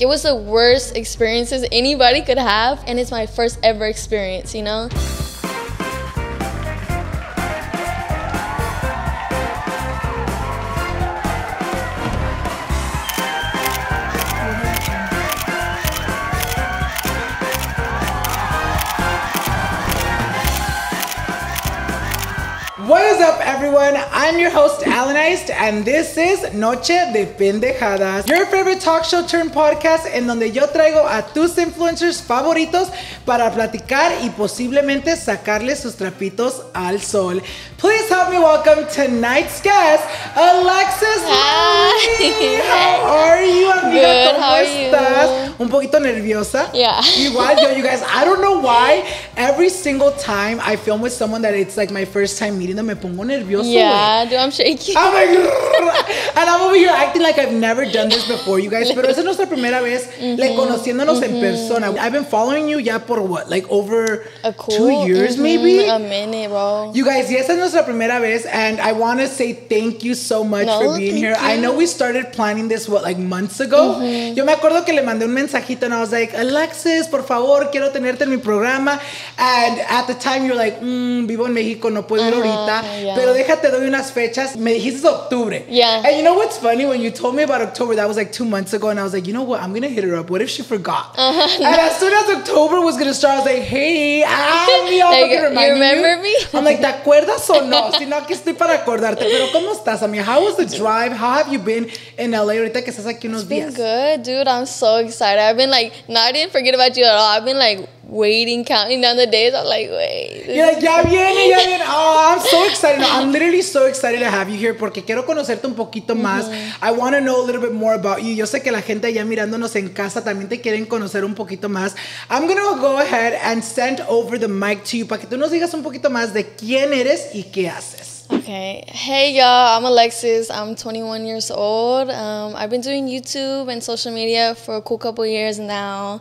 It was the worst experiences anybody could have, and it's my first ever experience, you know? What is up, everyone? I'm your host, Alexis, and this is Noche de Pendejadas, your favorite talk show turned podcast en donde yo traigo a tus influencers favoritos para platicar y posiblemente sacarles sus trapitos al sol. Please help me welcome tonight's guest, Alexis. Hi. How are you, amiga? Good, ¿Cómo how are estás? you? Un poquito nerviosa. Yeah. Igual, yo, you guys, I don't know why every single time I film with someone that it's like my first time meeting them, me pongo nervioso. Yeah, dude, I'm shaking. I'm like, and I'm over here acting like I've never done this before, you guys. Pero esa es nuestra primera vez, like, conociéndonos en persona. I've been following you ya por what, like over A cool, 2 years, maybe? A minute, bro. You guys, y esa es nuestra primera vez, and I want to say thank you so much for being here. You. I know we started planning this, what, like months ago? Yo me acuerdo que le mandé un mensajito, and I was like, Alexis, por favor, quiero tenerte en mi programa. And at the time, you're like, vivo en México, no puedo ir ahorita. Yeah. Pero déjate, doy unas fechas. Me dijiste octubre. Yeah. And you know what's funny? When you told me about October, that was like 2 months ago, and I was like, you know what? I'm going to hit her up. What if she forgot? And as soon as October was going to start, I was like, hey, me all Like, fucking you remember me? I'm like, ¿te acuerdas o no? Si no, aquí estoy para acordarte. Pero ¿cómo estás, amiga? How was the drive? How have you been in LA ahorita que estás aquí unos días? Been good, dude. I'm so excited. I've been like, no, I didn't forget about you at all. I've been like waiting, counting down the days. I'm like, wait. You're like, ya viene, ya viene. Oh, I'm so excited. No, I'm literally so excited to have you here porque quiero conocerte un poquito más. I want to know a little bit more about you. Yo sé que la gente allá mirándonos en casa también te quieren conocer un poquito más. I'm going to go ahead and send over the mic to you para que tú nos digas un poquito más de quién eres y qué haces. Okay. Hey, y'all. I'm Alexis. I'm 21 years old. I've been doing YouTube and social media for a cool couple years now.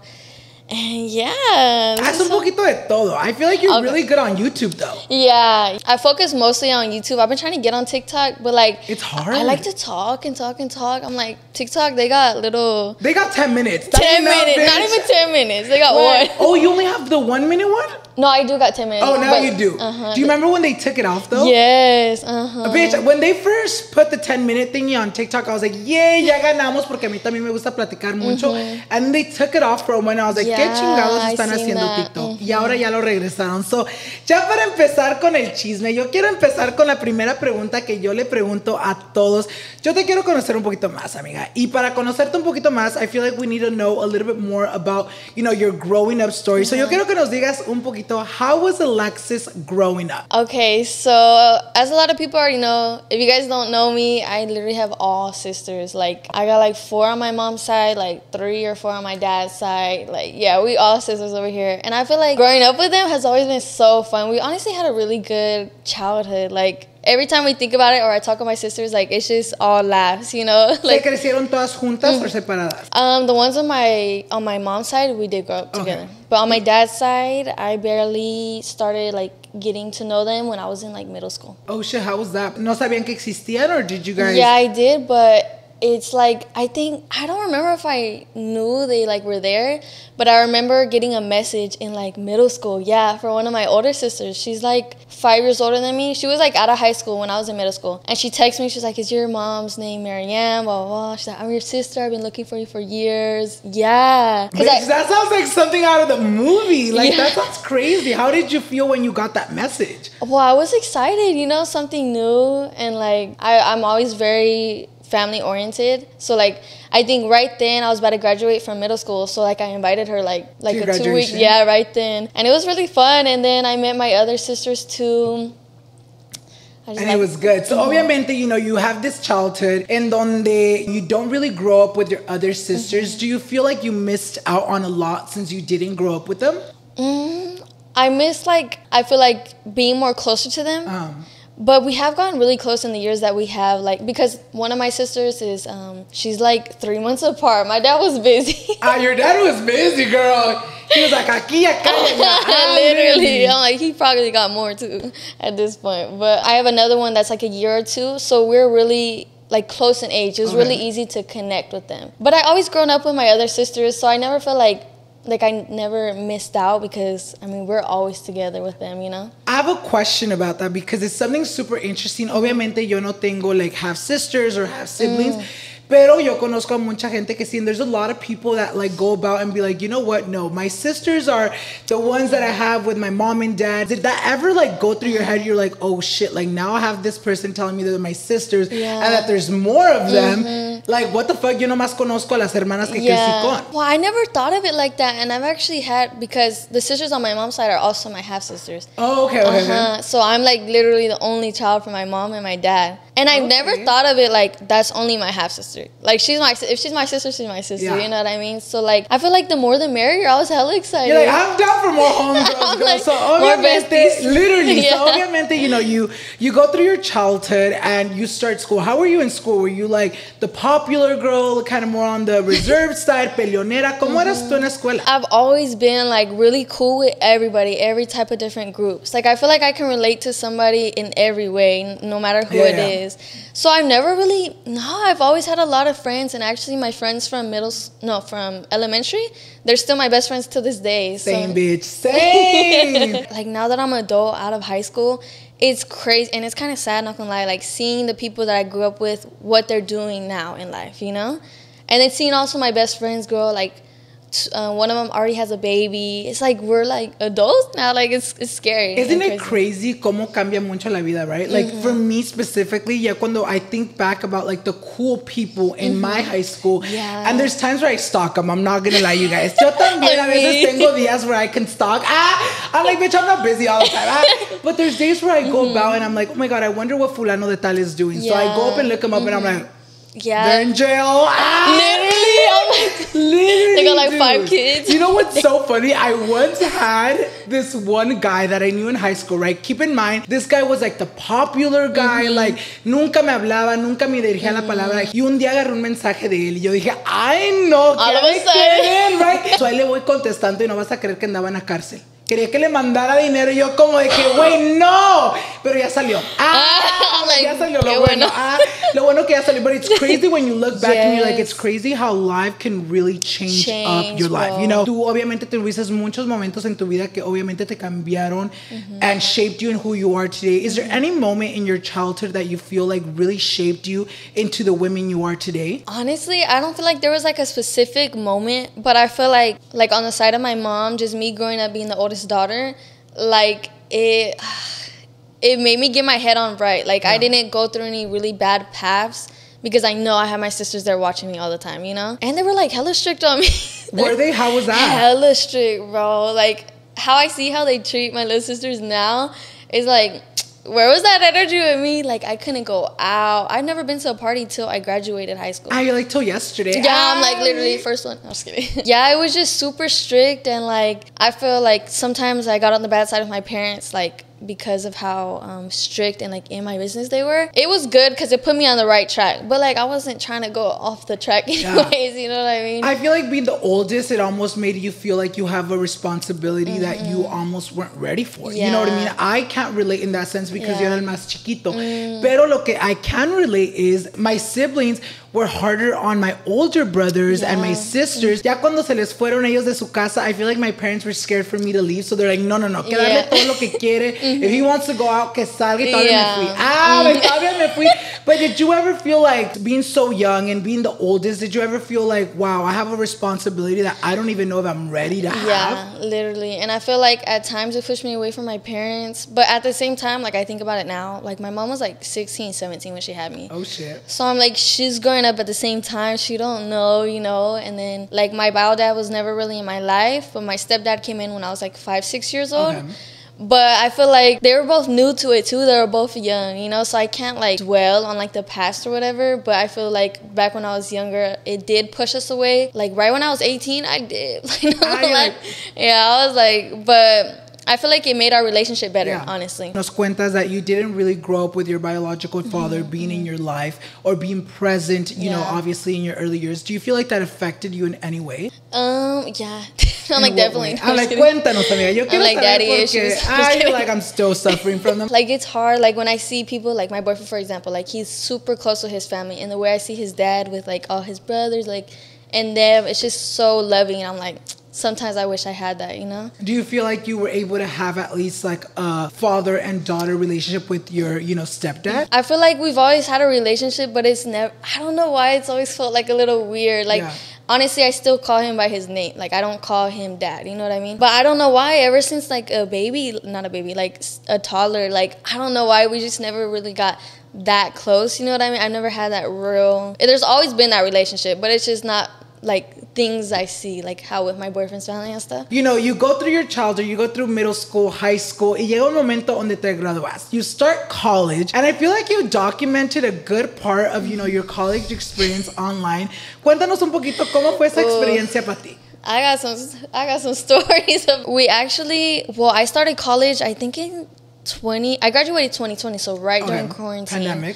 And yeah. Haz un poquito de todo. I feel like you're really good on YouTube, though. Yeah. I focus mostly on YouTube. I've been trying to get on TikTok, but like... It's hard. I like to talk and talk and talk. I'm like, TikTok, they got little... They got 10 minutes. 10 minutes. Not even 10 minutes. They got one. Oh, you only have the 1 minute one? No, I do got 10 minutes. Oh, now you do. Do you remember when they took it off, though? Yes. Bitch, when they first put the 10-minute thingy on TikTok, I was like, yay, ya ganamos, porque a mí también me gusta platicar mucho. And then they took it off for a moment. I was like, ¿qué chingados están haciendo TikTok? Y ahora ya lo regresaron. So, ya para empezar con el chisme, yo quiero empezar con la primera pregunta que yo le pregunto a todos. Yo te quiero conocer un poquito más, amiga. Y para conocerte un poquito más, I feel like we need to know a little bit more about, you know, your growing up story. So, yo quiero que nos digas un poquito, how was Alexis growing up? Okay, so as a lot of people already know, if you guys don't know me, I literally have all sisters. Like, I got like 4 on my mom's side, like 3 or 4 on my dad's side. Like, yeah, we all sisters over here. And I feel like growing up with them has always been so fun. We honestly had a really good childhood. Like, every time we think about it or I talk with my sisters, like, it's just all laughs, you know? Like, ¿Se crecieron todas juntas o separadas? The ones on my mom's side, we did grow up together. But on my dad's side, I barely started, like, getting to know them when I was in, like, middle school. Oh, shit, how was that? ¿No sabían que existían or did you guys? Yeah, I did, but it's like, I don't remember if I knew they, like, were there, but I remember getting a message in, like, middle school, yeah, for one of my older sisters. She's, like, 5 years older than me. She was, like, out of high school when I was in middle school. And she texted me, she's like, is your mom's name Marianne? Blah, blah, blah. She's like, I'm your sister. I've been looking for you for years. Yeah. Bitch, that sounds like something out of the movie. Like, that sounds crazy. How did you feel when you got that message? Well, I was excited, you know, something new. And, like, I'm always very family oriented, so like I think right then I was about to graduate from middle school, so like I invited her like a 2 week, yeah, right then, and it was really fun. And then I met my other sisters too. And it was good. So obviamente, you know, you have this childhood in donde you don't really grow up with your other sisters. Do you feel like you missed out on a lot since you didn't grow up with them? I miss, like, I feel like being more closer to them. But we have gotten really close in the years that we have, like, because one of my sisters is, she's like 3 months apart. My dad was busy. Your dad was busy, girl. He was like, aquí, acá. Literally. I'm like, he probably got more too at this point. But I have another one that's like a year or two. So we're really like close in age. It was really easy to connect with them. But I always grown up with my other sisters, so I never felt like I never missed out because, I mean, we're always together with them, you know? I have a question about that because it's something super interesting. Obviamente, yo no tengo, like, half sisters or half siblings. Pero yo conozco a mucha gente que sí, and there's a lot of people that like go about and be like, you know what? No, my sisters are the ones that I have with my mom and dad. Did that ever like go through your head? You're like, oh shit, like now I have this person telling me that they're my sisters and that there's more of them. Like, what the fuck? Yo nomás conozco a las hermanas que crecí con. Well, I never thought of it like that, and I've actually had, because the sisters on my mom's side are also my half sisters. Oh, okay. So I'm like literally the only child from my mom and my dad. And I never thought of it like that's only my half sister. Like if she's my sister, she's my sister. You know what I mean? So like I feel like the more the merrier. I was hella excited. You're like, I'm down for more homegirls, girl. Like, so obviamente, literally. So obviamente, you know, you go through your childhood and you start school. How were you in school? Were you like the popular girl, kind of more on the reserved side, peleonera? ¿Cómo eras tú en la escuela? I've always been like really cool with everybody, every type of different groups. Like I feel like I can relate to somebody in every way, no matter who it is. So I've never really, I've always had a lot of friends, and actually my friends from from elementary, they're still my best friends to this day. Same bitch, same. Like now that I'm an adult out of high school, it's crazy, and it's kind of sad, not gonna lie, like seeing the people that I grew up with, what they're doing now in life, you know? And then seeing also my best friends grow, like one of them already has a baby. It's like we're like adults now. Like it's scary. Isn't it crazy cómo cambia mucho la vida, right? Like for me specifically, cuando I think back about like the cool people in my high school, and there's times where I stalk them. I'm not gonna lie, you guys. Yo también a veces tengo días where I can stalk. I'm like, bitch, I'm not busy all the time. But there's days where I go about and I'm like, oh my God, I wonder what fulano de tal is doing. So I go up and look them up and I'm like, they're in jail. Literally, I'm like, they got like 5 kids. You know what's so funny? I once had this one guy that I knew in high school, right? Keep in mind, this guy was like the popular guy, like nunca me hablaba, nunca me dirigía la palabra. Y un día agarré un mensaje de él y yo dije, ay no, ¿qué me quieren, right? So ahí le voy contestando y no vas a creer que andaba en la cárcel. Quería que le mandara dinero y yo como de que, güey, no. Pero ya salió. Ya salió lo bueno. Lo bueno que ya salió. But it's crazy when you look back and you're like, it's crazy how life can really change up your life. You know, tú obviamente tuviste muchos momentos en tu vida que obviamente te cambiaron and shaped you in who you are today. Is there any moment in your childhood that you feel like really shaped you into the women you are today? Honestly, I don't feel like there was like a specific moment, but I feel like on the side of my mom, just me growing up being the oldest daughter, like it made me get my head on right. Like I didn't go through any really bad paths because I know I have my sisters there watching me all the time, you know? And they were like hella strict on me. Were they? How was that? Hella strict, bro. Like how I see how they treat my little sisters now is like, where was that energy with me? Like, I couldn't go out. I've never been to a party till I graduated high school. You're like, till yesterday. Yeah, I'm like literally first one. I was kidding. Yeah, it was just super strict. And like, I feel like sometimes I got on the bad side of my parents, like, because of how strict and like in my business they were. It was good because it put me on the right track, but like I wasn't trying to go off the track anyways. You know what I mean? I feel like being the oldest, it almost made you feel like you have a responsibility that you almost weren't ready for. You know what I mean? I can't relate in that sense because you're el más chiquito. Pero lo que I can relate is my siblings were harder on my older brothers and my sisters. Ya cuando se les fueron ellos de su casa, I feel like my parents were scared for me to leave. So they're like, no, que darle todo lo que quiere. If he wants to go out, que salga y todavía me fui. Todavía me fui. But did you ever feel like, being so young and being the oldest, did you ever feel like, wow, I have a responsibility that I don't even know if I'm ready to have? Yeah, literally. And I feel like at times it pushed me away from my parents. But at the same time, like I think about it now, like my mom was like 16, 17 when she had me. Oh, shit. So I'm like, she's growing up at the same time. She don't know, you know. And then like my bio dad was never really in my life. But my stepdad came in when I was like 5, 6 years old. Okay. But I feel like they were both new to it too. They were both young, you know, so I can't like dwell on like the past or whatever. But I feel like back when I was younger, it did push us away. Like right when I was 18, I did. I was like, but I feel like it made our relationship better, honestly. Nos cuentas that you didn't really grow up with your biological father being in your life or being present, you know, obviously in your early years. Do you feel like that affected you in any way? Yeah. I'm like, definitely. I'm like, cuéntanos, amiga. Yo quiero like, daddy issues. I feel like I'm still suffering from them. Like, it's hard. Like, when I see people, like my boyfriend, for example, like he's super close to his family, and the way I see his dad with like all his brothers, like, and them, it's just so loving. And I'm like, sometimes I wish I had that, you know? Do you feel like you were able to have at least like a father and daughter relationship with your, you know, stepdad? I feel like we've always had a relationship, but it's never, I don't know why it's always felt like a little weird. Like, honestly, I still call him by his name. Like, I don't call him dad, you know what I mean? But I don't know why, ever since like a baby, not a baby, like a toddler, like, I don't know why we just never really got that close, you know what I mean? I've never had that real, there's always been that relationship, but it's just not like things I see, like how with my boyfriend's family and stuff. You know, you go through your childhood, you go through middle school, high school, y llega un momento donde te graduas. You start college, and I feel like you documented a good part of, you know, your college experience online. Cuéntanos un poquito cómo fue esa experiencia para ti. I got some stories. We actually, well, I started college, I think in I graduated 2020, so right during quarantine. Pandemic.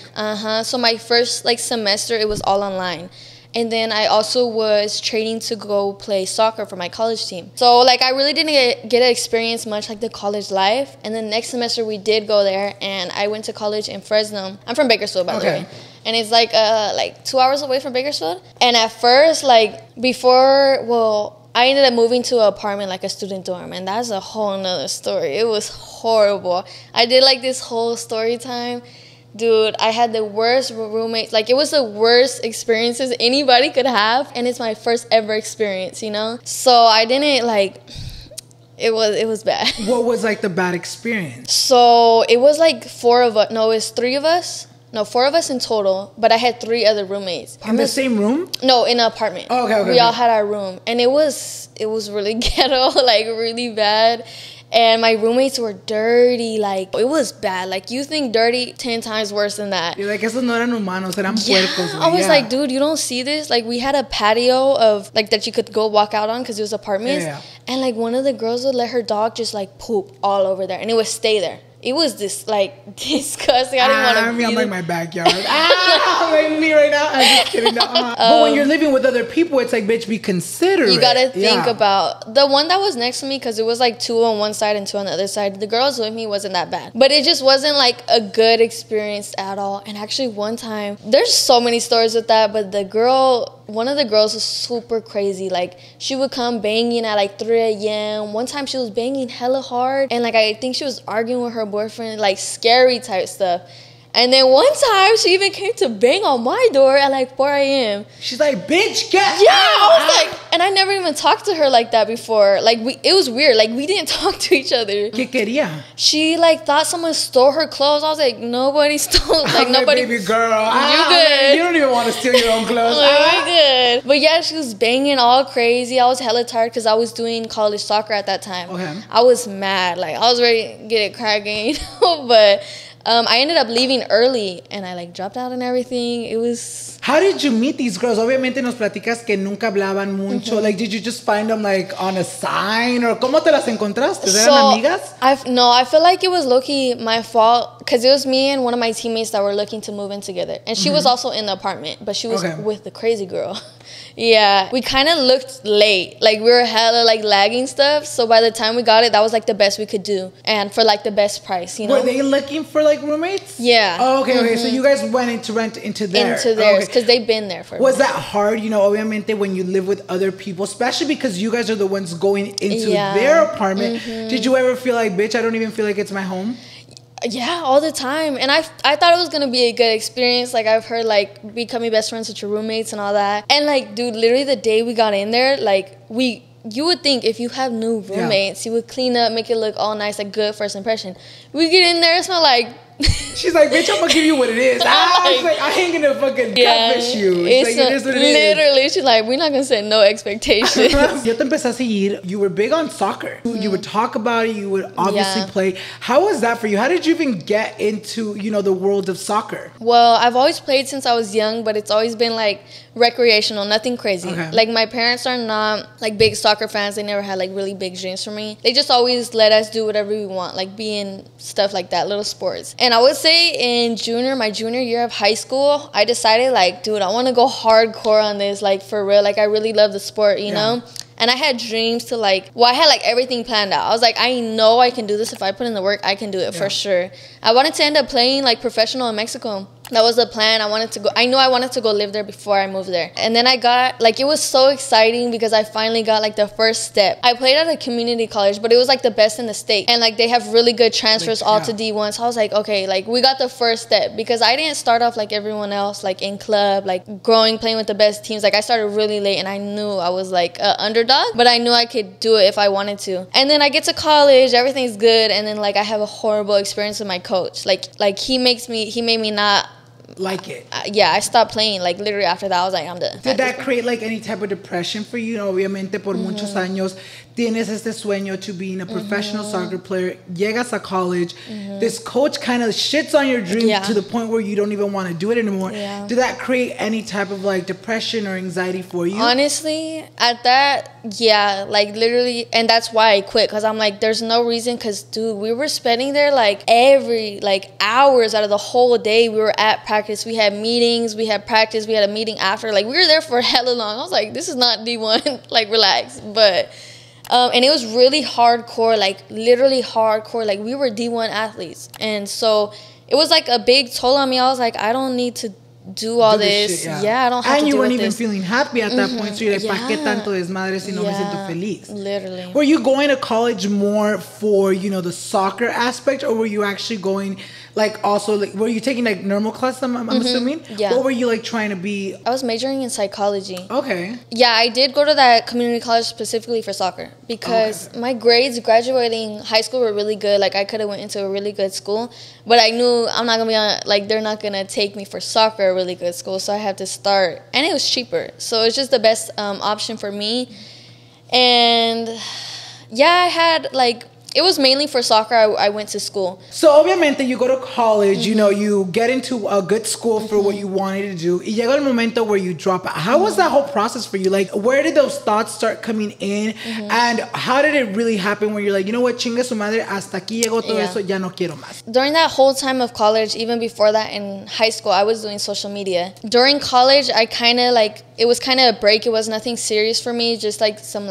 So my first like semester, it was all online. And then I also was training to go play soccer for my college team. So like I really didn't get to experience much like the college life. And then next semester we did go there, and I went to college in Fresno. I'm from Bakersfield, by the way. And it's like 2 hours away from Bakersfield. And at first, like before, well, I ended up moving to an apartment, like a student dorm, and that's a whole nother story. It was horrible. I did like this whole story time. Dude, I had the worst roommates. Like, it was the worst experiences anybody could have, and it's my first ever experience, you know? So I didn't, like, it was bad. What was, like, the bad experience? So it was, like, 4 of us. No, it was 3 of us. No, 4 of us in total, but I had 3 other roommates. In the same room? No, in an apartment. Oh, okay. We all had our room, and it was really ghetto, like, really bad. And my roommates were dirty, like, it was bad. Like, you think dirty 10 times worse than that. You're like, esos no eran humanos, eran puercos. I was like, dude, you don't see this? Like, we had a patio of, like, that you could go walk out on because it was apartments. And, like, one of the girls would let her dog just, like, poop all over there. And it would stay there. It was this, like, disgusting. I didn't want to be I'm like my backyard. Like me right now. I'm just kidding. But when you're living with other people, it's like, bitch, be considerate. You got to think about the one that was next to me, because it was like 2 on one side and 2 on the other side. The girls with me wasn't that bad. But it just wasn't like a good experience at all. And actually one time, there's so many stories with that, but one of the girls was super crazy. Like, she would come banging at like 3 a.m. One time she was banging hella hard, and like I think she was arguing with her boyfriend, like scary type stuff. And then one time she even came to bang on my door at like 4 a.m. She's like, bitch, get out! I was like, and I never even talked to her like that before. Like, it was weird. Like, we didn't talk to each other. ¿Qué quería? She like thought someone stole her clothes. I was like, nobody stole. Like, nobody. Baby girl, you good? You don't even want to steal your own clothes. You good? But yeah, she was banging all crazy. I was hella tired because I was doing college soccer at that time. Okay. I was mad. Like, I was ready to get it cracking, you know, but. I ended up leaving early, and I like dropped out and everything. It was... How did you meet these girls? Obviamente nos platicas que nunca hablaban mucho. Like, did you just find them like on a sign? Or ¿cómo te las encontraste? ¿Eran amigas? I feel like it was low-key my fault, because it was me and one of my teammates that were looking to move in together. And she was also in the apartment, but she was with the crazy girl. Yeah, we kind of looked late. Like, we were hella like lagging stuff. So by the time we got it, that was like the best we could do, and for like the best price, you know. Were they looking for like roommates? Yeah. Oh, okay. So you guys went in to rent into theirs. Into theirs, because they've been there for. Was that hard? You know, obviamente when you live with other people, especially because you guys are the ones going into their apartment. Did you ever feel like, bitch, I don't even feel like it's my home? Yeah, all the time. And I thought it was going to be a good experience. Like, I've heard, like, becoming best friends with your roommates and all that. And, like, dude, literally the day we got in there, like, you would think if you have new roommates, you would clean up, make it look all nice, like, good first impression. We get in there, it smelled like She's like, bitch, I'm gonna give you what it is. I ain't gonna fucking catfish you. It's like, it is what it literally, is. she's like, we're not gonna set no expectations. Yo te empecé a seguir. You were big on soccer. You would talk about it. You would obviously play. How was that for you? How did you even get into, the world of soccer? Well, I've always played since I was young, but it's always been like recreational, nothing crazy. Okay. Like my parents are not like big soccer fans. They never had like really big dreams for me. They just always let us do whatever we want, like be in stuff like that, little sports. And I would say in my junior year of high school, I decided like, dude, I want to go hardcore on this, like for real. Like I really love the sport, you know? And I had dreams to I had like everything planned out. I was like, I know I can do this. If I put in the work, I can do it for sure. I wanted to end up playing like professional in Mexico. That was the plan. I knew I wanted to go live there before I moved there. And then I got, it was so exciting because I finally got, the first step. I played at a community college, but it was, the best in the state. And, they have really good transfers all to D1. So I was like, okay, we got the first step. Because I didn't start off like everyone else, in club, growing, playing with the best teams. I started really late, and I knew I was, an underdog. But I knew I could do it if I wanted to. And then I get to college, everything's good. And then, I have a horrible experience with my coach. He made me not like it. I stopped playing. Literally after that, I was like, I'm done. Did that create any type of depression for you? Obviamente por muchos años tienes este sueño to being a professional soccer player. Llegas a college. This coach kind of shits on your dream to the point where you don't even want to do it anymore. Did that create any type of depression or anxiety for you? Honestly, at that, literally, and that's why I quit, because I'm like, there's no reason, because dude, we were spending there every hours out of the whole day. We were at practice, we had meetings, we had practice, we had a meeting after. We were there for hella long. I was like, this is not D1. Relax. But and it was really hardcore, literally hardcore. We were D1 athletes, and so it was a big toll on me. I was like, I don't need to do all this. Shit, I don't have to and you deal weren't with even this. feeling happy at that point, so you're like, ¿pa qué tanto desmadre si no me siento feliz? Literally. Were you going to college more for, the soccer aspect, or were you actually going, also, were you taking, normal classes, I'm assuming? Yeah. What were you, trying to be? I was majoring in psychology. Okay. Yeah, I did go to that community college specifically for soccer because my grades graduating high school were really good. I could have went into a really good school, but I knew I'm not going to be on, they're not going to take me for soccer, a really good school, so I had to start. And it was cheaper, so it's just the best option for me. And, I had, it was mainly for soccer. I went to school. So, obviamente, you go to college, you get into a good school for what you wanted to do. Y llega el momento where you drop out. How was that whole process for you? Where did those thoughts start coming in? And how did it really happen when you're like, you know what, chinga su madre, hasta aquí llegó todo eso, ya no quiero más? During that whole time of college, even before that in high school, I was doing social media. During college, I kind of it was kind of a break. It was nothing serious for me, just some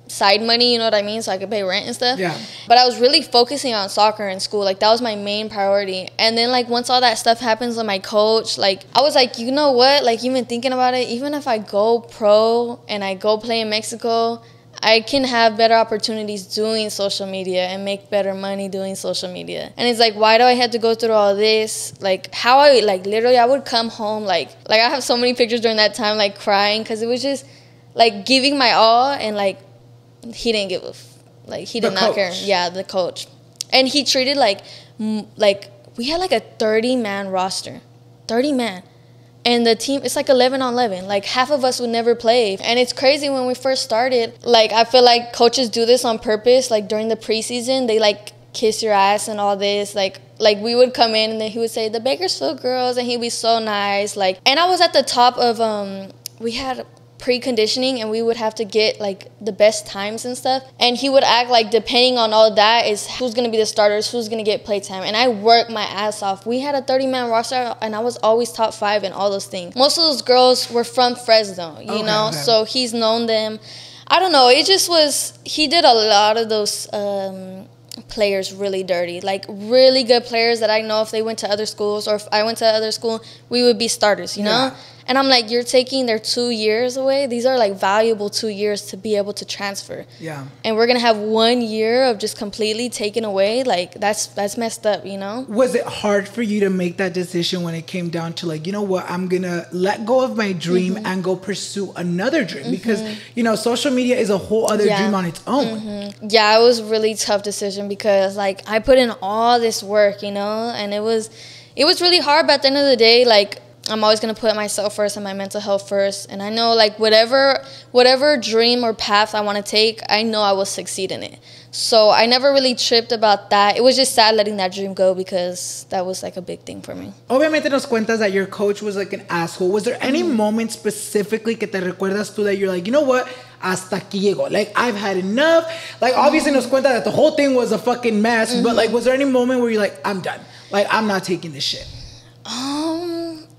side money, you know what I mean, so I could pay rent and stuff. Yeah. But I was really focusing on soccer in school. That was my main priority. And then once all that stuff happens with my coach, I was like, you know what, even thinking about it, even if I go pro and I go play in Mexico, I can have better opportunities doing social media and make better money doing social media. And it's why do I have to go through all this? How I literally I would come home I have so many pictures during that time crying, because it was just giving my all, and he didn't give a he did not care. Yeah, the coach. And he treated we had a 30-man roster. 30-man. And the team, it's 11 on 11. Half of us would never play. And it's crazy when we first started. I feel like coaches do this on purpose. During the preseason, they kiss your ass and all this. We would come in and then he would say, the Bakersfield girls, and he'd be so nice. And I was at the top of, we had preconditioning, and we would have to get the best times and stuff, and he would act depending on all that is who's going to be the starters, who's going to get playtime. And I worked my ass off. We had a 30-man roster, and I was always top 5 in all those things. Most of those girls were from Fresno, you know, so he's known them. I don't know, it just was, he did a lot of those players really dirty, really good players that I know if they went to other schools, or if I went to other school, we would be starters, you know. And I'm like, you're taking their 2 years away. These are like valuable 2 years to be able to transfer. Yeah. And we're gonna have 1 year of just completely taken away. Like that's messed up, you know? Was it hard for you to make that decision when it came down to like, you know what, I'm gonna let go of my dream and go pursue another dream? Because, you know, social media is a whole other dream on its own. Yeah, it was a really tough decision because like I put in all this work, you know, and it was really hard, but at the end of the day, like, I'm always going to put myself first and my mental health first. And I know, like, whatever dream or path I want to take, I know I will succeed in it. So I never really tripped about that. It was just sad letting that dream go because that was, like, a big thing for me. Obviamente nos cuentas that your coach was, like, an asshole. Was there any moment specifically que te recuerdas tú that you're like, you know what? Hasta aquí llegó. Like, I've had enough. Like, obviously nos cuenta that the whole thing was a fucking mess. But, like, was there any moment where you're like, I'm done? Like, I'm not taking this shit.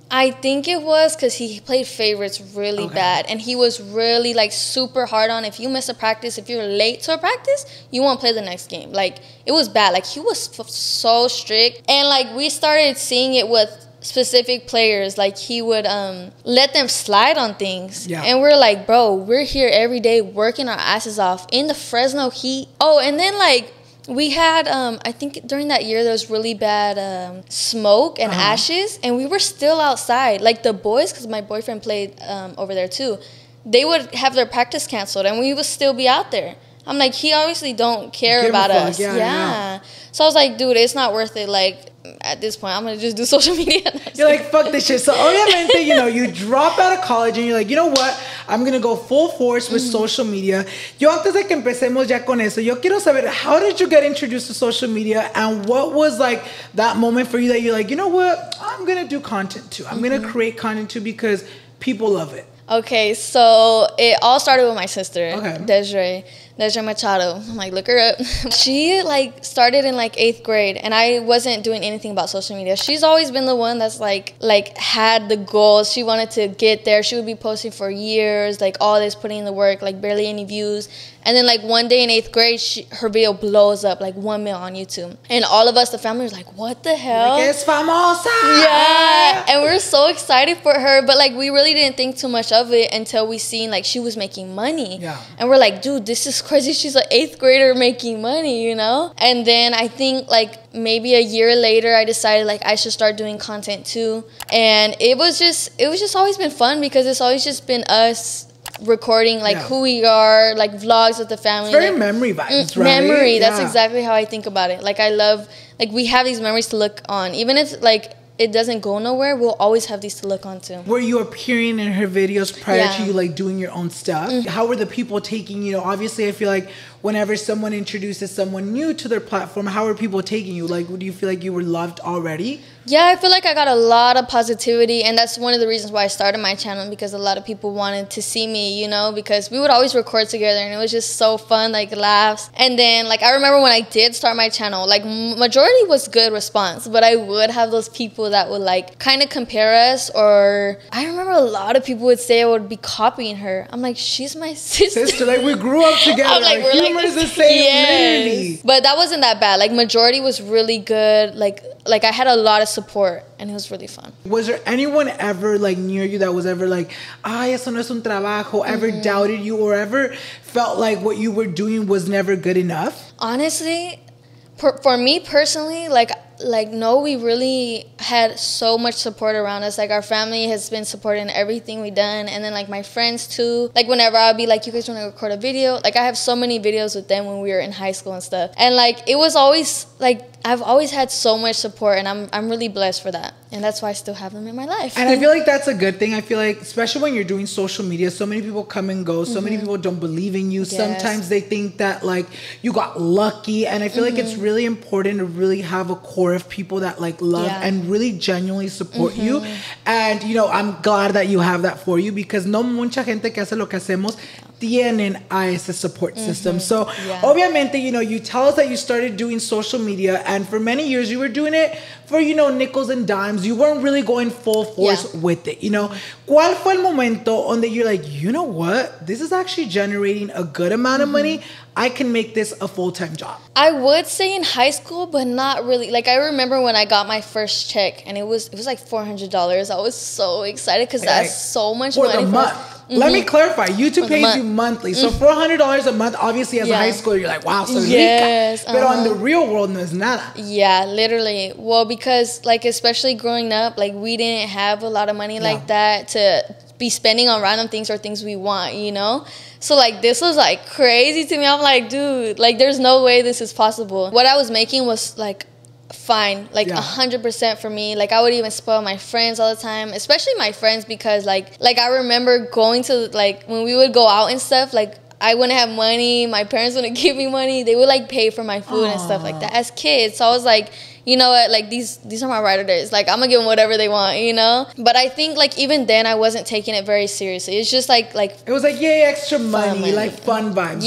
I think it was because he played favorites really bad. And he was really, like, super hard on if you miss a practice, if you're late to a practice, you won't play the next game. Like, it was bad. Like, he was so strict. And, like, we started seeing it with specific players. Like, he would let them slide on things. Yeah. And we're like, bro, we're here every day working our asses off in the Fresno heat. Oh, and then, like, we had, I think during that year, there was really bad smoke and ashes, and we were still outside. Like, the boys, because my boyfriend played over there too, they would have their practice canceled, and we would still be out there. I'm like, he obviously don't care about us. Yeah. So I was like, dude, it's not worth it. Like, at this point, I'm going to just do social media. You're like, fuck this shit. So obviamente, you know, you drop out of college and you're like, you know what? I'm going to go full force with social media. Yo, antes de que empecemos ya con eso, yo quiero saber, how did you get introduced to social media? And what was like that moment for you that you're like, you know what? I'm going to do content too. I'm going to create content too because people love it. Okay, so it all started with my sister, Desiree Machado. I'm like, look her up. She, like, started in, like, 8th grade, and I wasn't doing anything about social media. She's always been the one that's, like had the goals. She wanted to get there. She would be posting for years, like, all this, putting in the work, like, barely any views. And then, like, one day in 8th grade, her video blows up, like, 1 million on YouTube. And all of us, the family, was like, what the hell? Like, es famosa! Yeah! And we were so excited for her, but, like, we really didn't think too much of it until we seen, like, she was making money. Yeah. And we're like, dude, this is crazy. She's an 8th grader making money, you know? And then I think, like, maybe a year later, I decided, like, I should start doing content too. And it was just always been fun because it's always just been us recording, like, who we are, like, vlogs with the family. It's very like, memory vibes, right? Memory, that's exactly how I think about it. Like, I love, like, we have these memories to look on. Even if, like, it doesn't go nowhere, we'll always have these to look on to. Were you appearing in her videos prior to you, like, doing your own stuff? How were the people taking, you know, obviously I feel like whenever someone introduces someone new to their platform, how are people taking you? Like, do you feel like you were loved already? Yeah, I feel like I got a lot of positivity, and that's one of the reasons why I started my channel, because a lot of people wanted to see me, you know, because we would always record together, and it was just so fun, like, laughs. And then, like, I remember when I did start my channel, like, majority was good response, but I would have those people that would, like, kind of compare us, or I remember a lot of people would say I would be copying her. I'm like, she's my sister. Like, we grew up together. I'm like, we're humor is the same. Yes. But that wasn't that bad. Like, majority was really good. Like I had a lot of support, and it was really fun. Was there anyone ever, like, near you that was ever like, eso no es un trabajo, ever doubted you, or ever felt like what you were doing was never good enough? Honestly, for me personally, like no, we really had so much support around us. Like, our family has been supporting everything we done, and then, like, my friends too. Like, whenever I'll be like, you guys want to record a video? Like, I have so many videos with them when we were in high school and stuff, and, like, it was always, like, I've always had so much support, and I'm really blessed for that, and that's why I still have them in my life. And I feel like that's a good thing. I feel like, especially when you're doing social media, so many people come and go, so many people don't believe in you. Sometimes they think that, like, you got lucky, and I feel like it's really important to really have a core of people that, like, love and really genuinely support you. And, you know, I'm glad that you have that for you, because no mucha gente que hace lo que hacemos tienen a ese support system. So, obviamente, you know, you tell us that you started doing social media, and for many years you were doing it for, you know, nickels and dimes. You weren't really going full force with it, you know. ¿Cuál fue el momento donde you're like, you know what? This is actually generating a good amount of money. I can make this a full-time job. I would say in high school, but not really. Like, I remember when I got my first check, and it was like $400. I was so excited because that's so much money for the month. Let me clarify. YouTube pays you monthly. So $400 a month, obviously, as a high schooler, you're like, wow, so rica. But on the real world, no es nada. Yeah, literally. Well, because, like, especially growing up, like, we didn't have a lot of money like that to be spending on random things or things we want, you know? So, like, this was, like, crazy to me. I'm like, dude, like, there's no way this is possible. What I was making was, like, fine, like 100% for me. Like, I would even spoil my friends all the time, especially my friends, because like I remember going to, like, when we would go out and stuff, like, I wouldn't have money, my parents wouldn't give me money, they would like pay for my food and stuff like that as kids. So I was like, you know what, like, these are my rider days, like, I'm gonna give them whatever they want, you know. But I think, like, even then I wasn't taking it very seriously. It's just like it was like, yay, extra money, like fun vibes.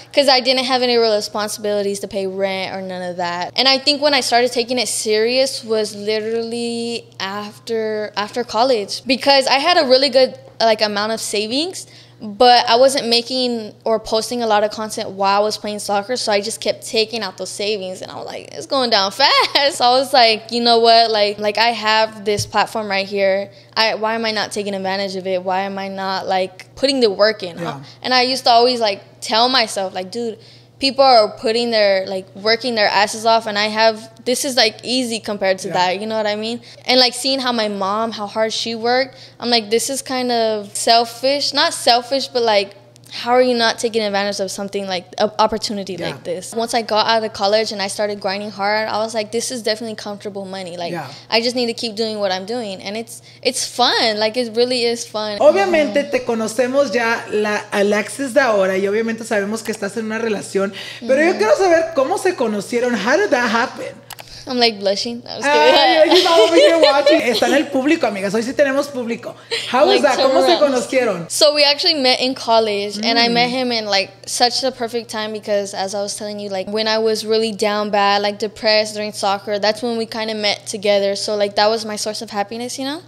Because I didn't have any real responsibilities to pay rent or none of that. And I think when I started taking it serious was literally after college, because I had a really good, like, amount of savings, but I wasn't making or posting a lot of content while I was playing soccer, so I just kept taking out those savings, and I was like, it's going down fast. So I was like, you know what, like I have this platform right here. Why am I not taking advantage of it? Why am I not, like, putting the work in? And I used to always, like, tell myself, like, dude, people are putting their, like, working their asses off, and this is, like, easy compared to that, you know what I mean? And, like, seeing how my mom, how hard she worked, I'm like, this is kind of selfish. Not selfish, but, like, how are you not taking advantage of something like an opportunity like this? Once I got out of college and I started grinding hard, I was like, this is definitely comfortable money. Like, I just need to keep doing what I'm doing. And it's fun. Like, it really is fun. Obviamente te conocemos ya la Alexis de ahora, y obviamente sabemos que estás en una relación. Pero yo quiero saber cómo se conocieron. How did that happen? I'm like blushing. I was kidding. Está en el público, amigas. Hoy sí tenemos público. How was that? ¿Cómo se conocieron? So we actually met in college, and I met him in, like, such a perfect time, because, as I was telling you, like, when I was really down bad, like, depressed during soccer, that's when we kind of met together. So, like, that was my source of happiness, you know?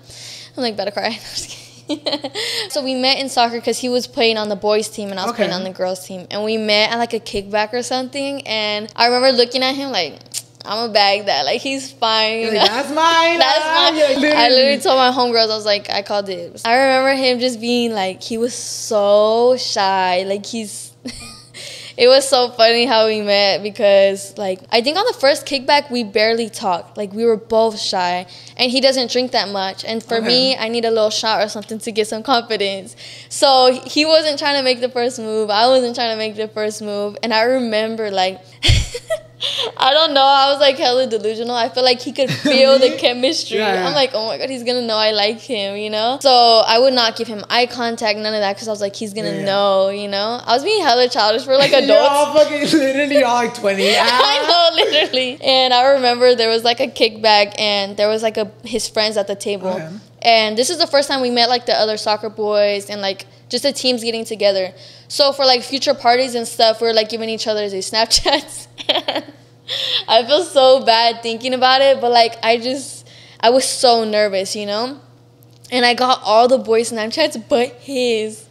I'm like, better cry. I'm just kidding. So we met in soccer because he was playing on the boys team and I was playing on the girls team, and we met at, like, a kickback or something, and I remember looking at him like, I'm gonna bag that. Like, he's fine. You know? Like, that's mine. That's mine. I literally told my homegirls, I was like, I called dibs. I remember him just being like, he was so shy. Like, it was so funny how we met, because, like, I think on the first kickback, we barely talked. Like, we were both shy. And he doesn't drink that much. And for me, I need a little shot or something to get some confidence. So he wasn't trying to make the first move. I wasn't trying to make the first move. And I remember, like... I don't know. I was, like, hella delusional. I feel like he could feel the chemistry. I'm like, oh my God, he's gonna know I like him, you know? So I would not give him eye contact, none of that, because I was like, he's gonna know, you know? I was being hella childish for, like, adults. You're all fucking literally all like 20. I know, literally. And I remember there was, like, a kickback, and there was, like, his friends at the table. And this is the first time we met, like, the other soccer boys and, like, just the teams getting together. So for, like, future parties and stuff, we're, like, giving each other these Snapchats. I feel so bad thinking about it, but, like, I was so nervous, you know? And I got all the boys' Snapchats but his.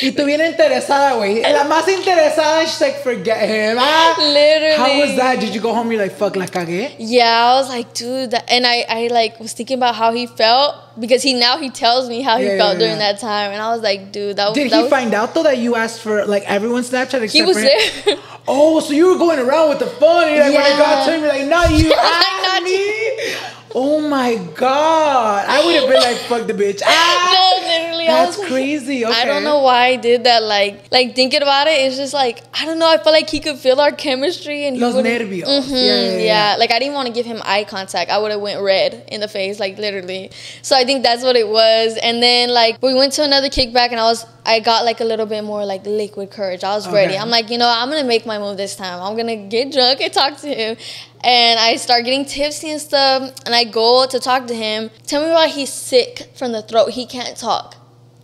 Y tú bien interesada, güey. La más interesada, she's like, forget him. Literally. How was that? Did you go home, you're like, fuck, la cagué? Yeah, I was like, dude. And I like, was thinking about how he felt, because he tells me how he felt during that time. And I was like, dude, Did he find out, though, that you asked for, like, everyone's Snapchat except he was for him? there. Oh, so you were going around with the phone. And, like, when it got to him, you're like, not you, not me. Oh my God. I would have been like, fuck the bitch. No, literally. That's crazy. Okay. I don't know why I did that. Like thinking about it, it's just like, I don't know. I felt like he could feel our chemistry. And Los nervios. Yeah. Like, I didn't want to give him eye contact. I would have went red in the face, like, literally. So I think that's what it was. And then, like, we went to another kickback, and I got, like, a little bit more, like, liquid courage. I was ready. I'm like, you know, I'm going to make my move this time. I'm going to get drunk and talk to him. And I start getting tipsy and stuff. And I go to talk to him. Tell me why he's sick from the throat. He can't talk.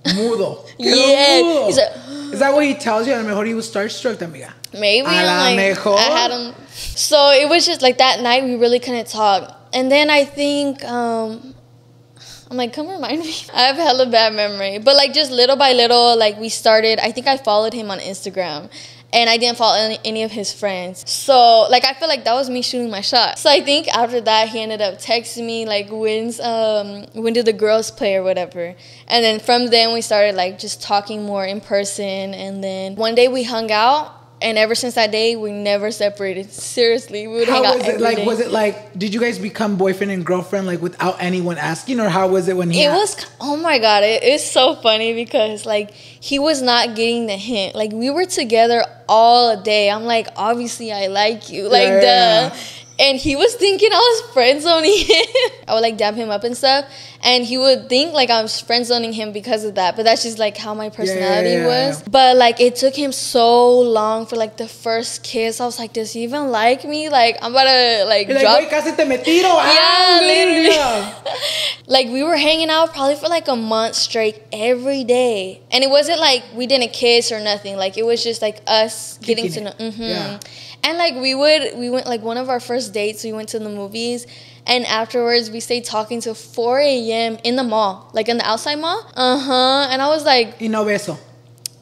Mudo. Yeah. Mudo. He's like... Is that what he tells you? A lo mejor he was starstruck, amiga. Maybe. A la mejor. I had him. So it was just like that night we really couldn't talk. And then I think, I'm like, come remind me. I have hella bad memory. But like just little by little, like we started, I think I followed him on Instagram. And I didn't follow any of his friends. So, like, I feel like that was me shooting my shot. So I think after that, he ended up texting me, like, when do the girls play or whatever. And then from then, we started, like, just talking more in person. And then one day we hung out. And ever since that day, we never separated. Seriously, we would hang out every day. Was it like, did you guys become boyfriend and girlfriend, like, without anyone asking? Or how was it when he asked? Oh my God, it's so funny because, like, he was not getting the hint. Like, we were together all day. I'm like, obviously, I like you. Like, duh. And he was thinking I was friend-zoning him. I would, like, dab him up and stuff. And he would think, like, I was friend-zoning him because of that. But that's just, like, how my personality was. But, like, it took him so long for, like, the first kiss. I was like, does he even like me? Like, I'm about to, like, you're drop. Like, casi te me tiro. Yeah, literally. Like, we were hanging out probably for, like, a month straight every day. And it wasn't, like, we didn't kiss or nothing. Like, it was just, like, us getting to know. Yeah. And, like, we went, like, one of our first dates, we went to the movies. And afterwards, we stayed talking till 4 a.m. in the mall. Like, in the outside mall. And I was like... Y no beso.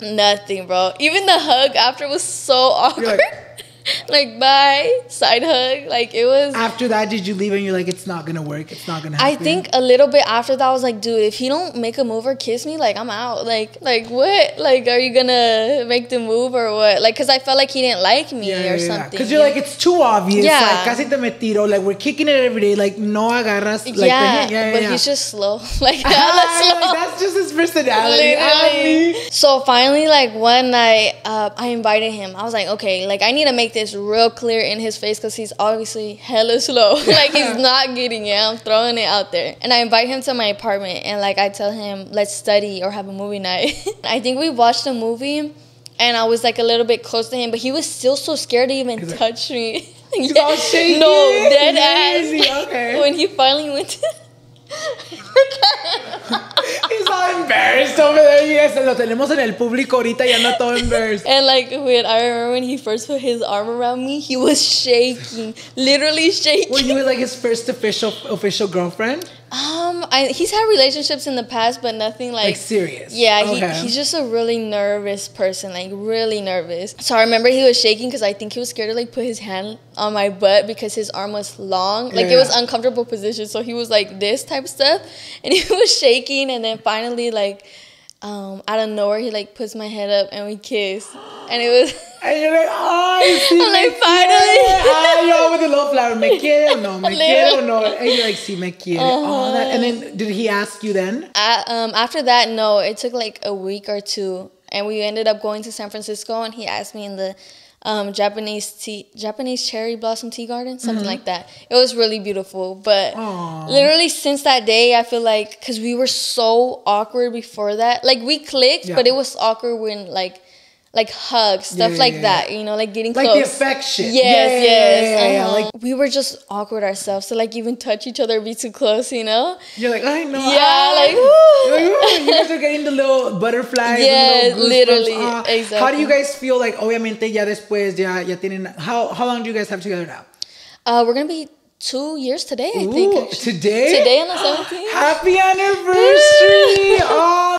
Nothing, bro. Even the hug after was so awkward. Like, bye, side hug. Like, it was... After that, did you leave and you're like, it's not going to work. It's not going to happen? I think a little bit after that, I was like, dude, if he don't make a move or kiss me, like, I'm out. Like what? Like, are you going to make the move or what? Like, because I felt like he didn't like me or something. Because you're like, it's too obvious. Yeah. Like, casi te me tiro. Like, we're kicking it every day. Like, no agarras. Like, but he's just slow. Like, slow. That's just his personality. So finally, like, one night, I invited him. I was like, okay, like, I need to make this real clear in his face because he's obviously hella slow. Like, he's not getting it. I'm throwing it out there. And I invite him to my apartment and, like, I tell him, let's study or have a movie night. I think we watched a movie and I was, like, a little bit close to him, but he was still so scared to even touch me. He's all shaky. No, dead ass. Okay. When he finally went to... He's all embarrassed over there. Yes, lo tenemos en el público ahorita y anda todo embarrassed. And like, I remember when he first put his arm around me, he was shaking, literally shaking. Were you like his first official girlfriend? He's had relationships in the past, but nothing like serious. Yeah, he's just a really nervous person, like really nervous. So I remember he was shaking because I think he was scared to like put his hand on my butt because his arm was long, like it was uncomfortable position. So he was like this type of stuff, and he was shaking. And then finally, like out of nowhere, he like puts my head up and we kiss, and it was. And you're like, oh, sí, I'm like, finally. Yo with the little flower, me quiere o no, me quiere o no. And you're like, sí, me quiere. Oh, that. And then, did he ask you then? After that, no. It took like a week or two. And we ended up going to San Francisco, and he asked me in the Japanese cherry blossom tea garden, something like that. It was really beautiful. But literally since that day, I feel like, because we were so awkward before that. Like, we clicked, but it was awkward when like hugs, stuff that, you know, like getting close. Like the affection. Yes. Like, we were just awkward ourselves to like even touch each other, be too close, you know? You're like, I know. Yeah, like, woo. You guys are getting the little butterflies. Yeah, literally. Exactly. How do you guys feel like, obviamente, ya después, ya tienen, how long do you guys have together now? We're going to be 2 years today, I think. Actually. Today on the 17th. Happy anniversary!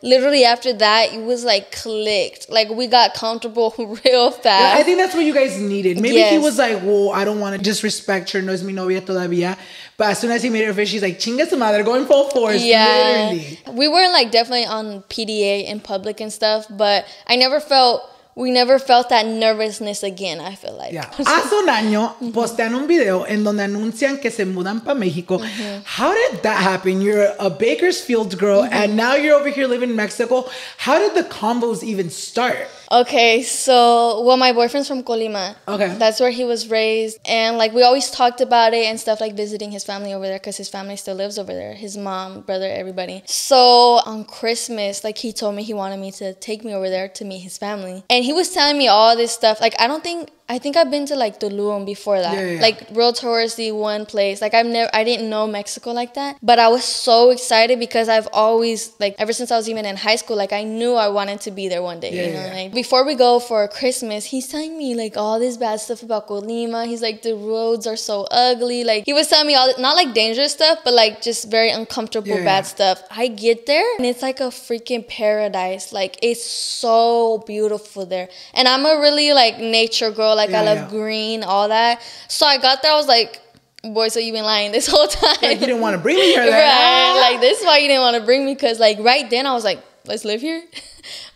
Literally after that, it was like clicked. Like, we got comfortable real fast. I think that's what you guys needed. Maybe he was like, whoa, I don't want to disrespect her. No es mi novia todavía. But as soon as he made her face, she's like, chinga su madre, going full force. Yeah. Literally. We weren't like definitely on PDA in public and stuff, but we never felt that nervousness again, I feel like. Yeah. Hace un año postean un video en donde anuncian que se mudan para México. How did that happen? You're a Bakersfield girl and now you're over here living in Mexico. How did the combos even start? Okay, so, well, my boyfriend's from Colima. Okay. That's where he was raised. And, like, we always talked about it and stuff, like visiting his family over there because his family still lives over there. His mom, brother, everybody. So, on Christmas, like, he told me he wanted me to take me over there to meet his family. And he was telling me all this stuff. Like, I don't think I think I've been to like Tulum before that. Yeah. Like real touristy one place. Like I didn't know Mexico like that. But I was so excited because I've always, like ever since I was even in high school, like I knew I wanted to be there one day. You know, like before we go for Christmas, he's telling me like all this bad stuff about Colima. He's like, the roads are so ugly. Like he was telling me all, not like dangerous stuff, but like just very uncomfortable bad stuff. I get there and it's like a freaking paradise. Like it's so beautiful there. And I'm a really like nature girl. Like I love green, all that. So I got there, I was like, boy, so you've been lying this whole time. Like you didn't want to bring me here. Right. Like this is why you didn't want to bring me, because like right then I was like, let's live here.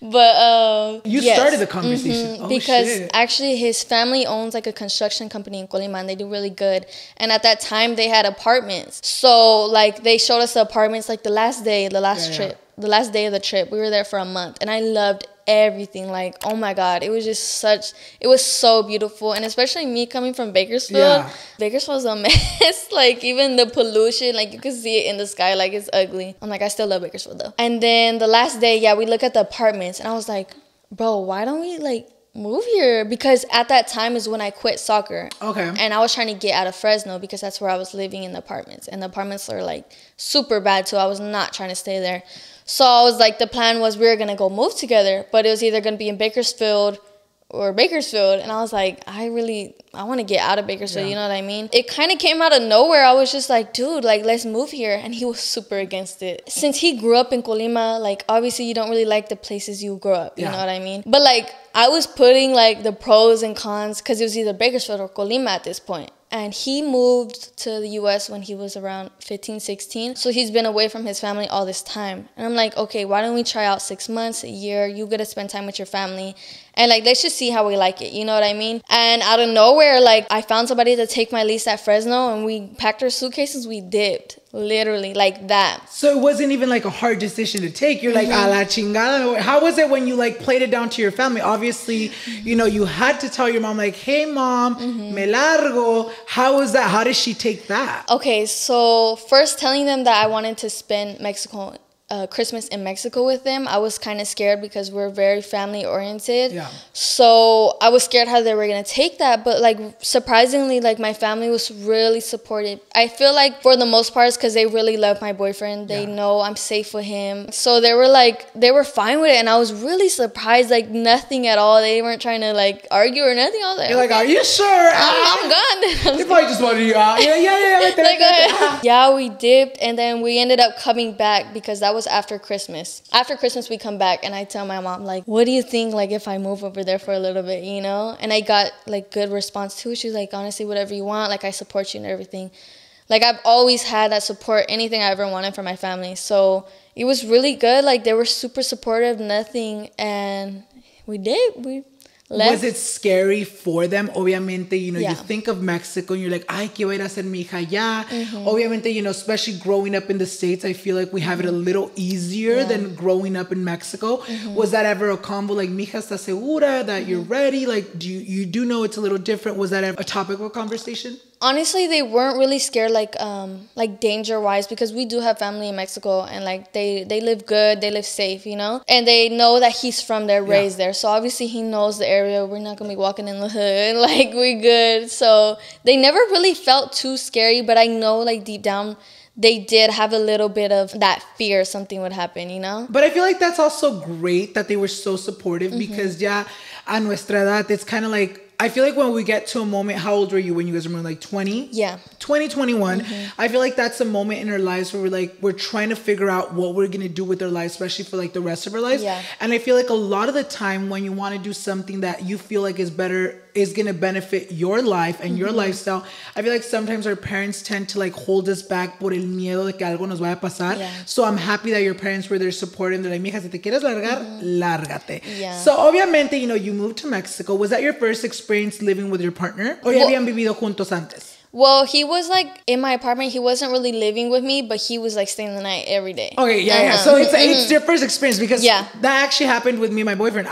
But you started the conversation. Oh, because actually his family owns like a construction company in Colima and they do really good. And at that time they had apartments. So like they showed us the apartments like the last day of the trip. We were there for a month and I loved everything. Like, oh my God, it was so beautiful. And especially me coming from Bakersfield, Bakersfield's a mess. Like even the pollution, like you can see it in the sky, like it's ugly. I'm like, I still love Bakersfield though. And then the last day, we look at the apartments and I was like, bro, why don't we like move here? Because at that time is when I quit soccer. Okay. And I was trying to get out of Fresno because that's where I was living in the apartments. And the apartments are like super bad too. I was not trying to stay there. So I was like, the plan was we were going to go move together, but it was either going to be in Bakersfield or Bakersfield. And I was like, I want to get out of Bakersfield. You know what I mean? It kind of came out of nowhere. I was just like, dude, like, let's move here. And he was super against it. Since he grew up in Colima, like, obviously you don't really like the places you grew up. You know what I mean? But like, I was putting like the pros and cons because it was either Bakersfield or Colima at this point. And he moved to the U.S. when he was around 15, 16. So he's been away from his family all this time. And I'm like, okay, why don't we try out 6 months, a year? You get to spend time with your family. And like, let's just see how we like it. You know what I mean? And out of nowhere, like I found somebody to take my lease at Fresno and we packed our suitcases. We dipped. Literally like that. So it wasn't even like a hard decision to take. You're like, a la chingada. How was it when you like played it down to your family? Obviously, you know, you had to tell your mom like, hey mom, me largo. How was that? How did she take that? Okay, so first telling them that I wanted to spend Christmas in Mexico with them, I was kind of scared because we're very family oriented. Yeah. So I was scared how they were gonna take that, but like surprisingly, like my family was really supportive. I feel like for the most part, it's because they really love my boyfriend. They know I'm safe with him, so they were fine with it, and I was really surprised. Like nothing at all. They weren't trying to like argue or nothing. I was like, you're like, are you sure? I'm gone. They probably just wanted you out. Yeah, we dipped, and then we ended up coming back because that was after Christmas. After Christmas, we come back, and I tell my mom, like, what do you think, like, if I move over there for a little bit, you know? And I got, like, good response, too. She's like, honestly, whatever you want. Like, I support you and everything. Like, I've always had that support, anything I ever wanted from my family. So it was really good. Like, they were super supportive, nothing. And we left. Was it scary for them? Obviamente, you know, you think of Mexico and you're like, ay, ¿qué voy a ir a hacer mi hija allá? Obviamente, you know, especially growing up in the States, I feel like we have it a little easier than growing up in Mexico. Was that ever a combo like, mija, ¿estás segura that you're ready? Like, do you do know it's a little different? Was that a topic of conversation? Honestly, they weren't really scared, like danger-wise, because we do have family in Mexico, and like they live good, they live safe, you know, and they know that he's from there, raised there, so obviously he knows the area. We're not gonna be walking in the hood, like we good. So they never really felt too scary, but I know like deep down they did have a little bit of that fear something would happen, you know. But I feel like that's also great that they were so supportive because a nuestra edad, it's kind of like, I feel like when we get to a moment, how old were you when you guys were like 20? Yeah. 20, 21. I feel like that's a moment in our lives where we're trying to figure out what we're going to do with our lives, especially for like the rest of our lives. Yeah. And I feel like a lot of the time when you want to do something that you feel like is going to benefit your life and your lifestyle, I feel like sometimes our parents tend to like hold us back por el miedo de que algo nos vaya a pasar. Yeah. So I'm happy that your parents were there supporting. They're like, mija, si te quieres largar, lárgate. Yeah. So obviamente, you know, you moved to Mexico. Was that your first experience living with your partner? Or ya habían vivido juntos antes? Well, he was like in my apartment. He wasn't really living with me, but he was like staying the night every day. Okay, yeah. So it's your first experience because that actually happened with me and my boyfriend.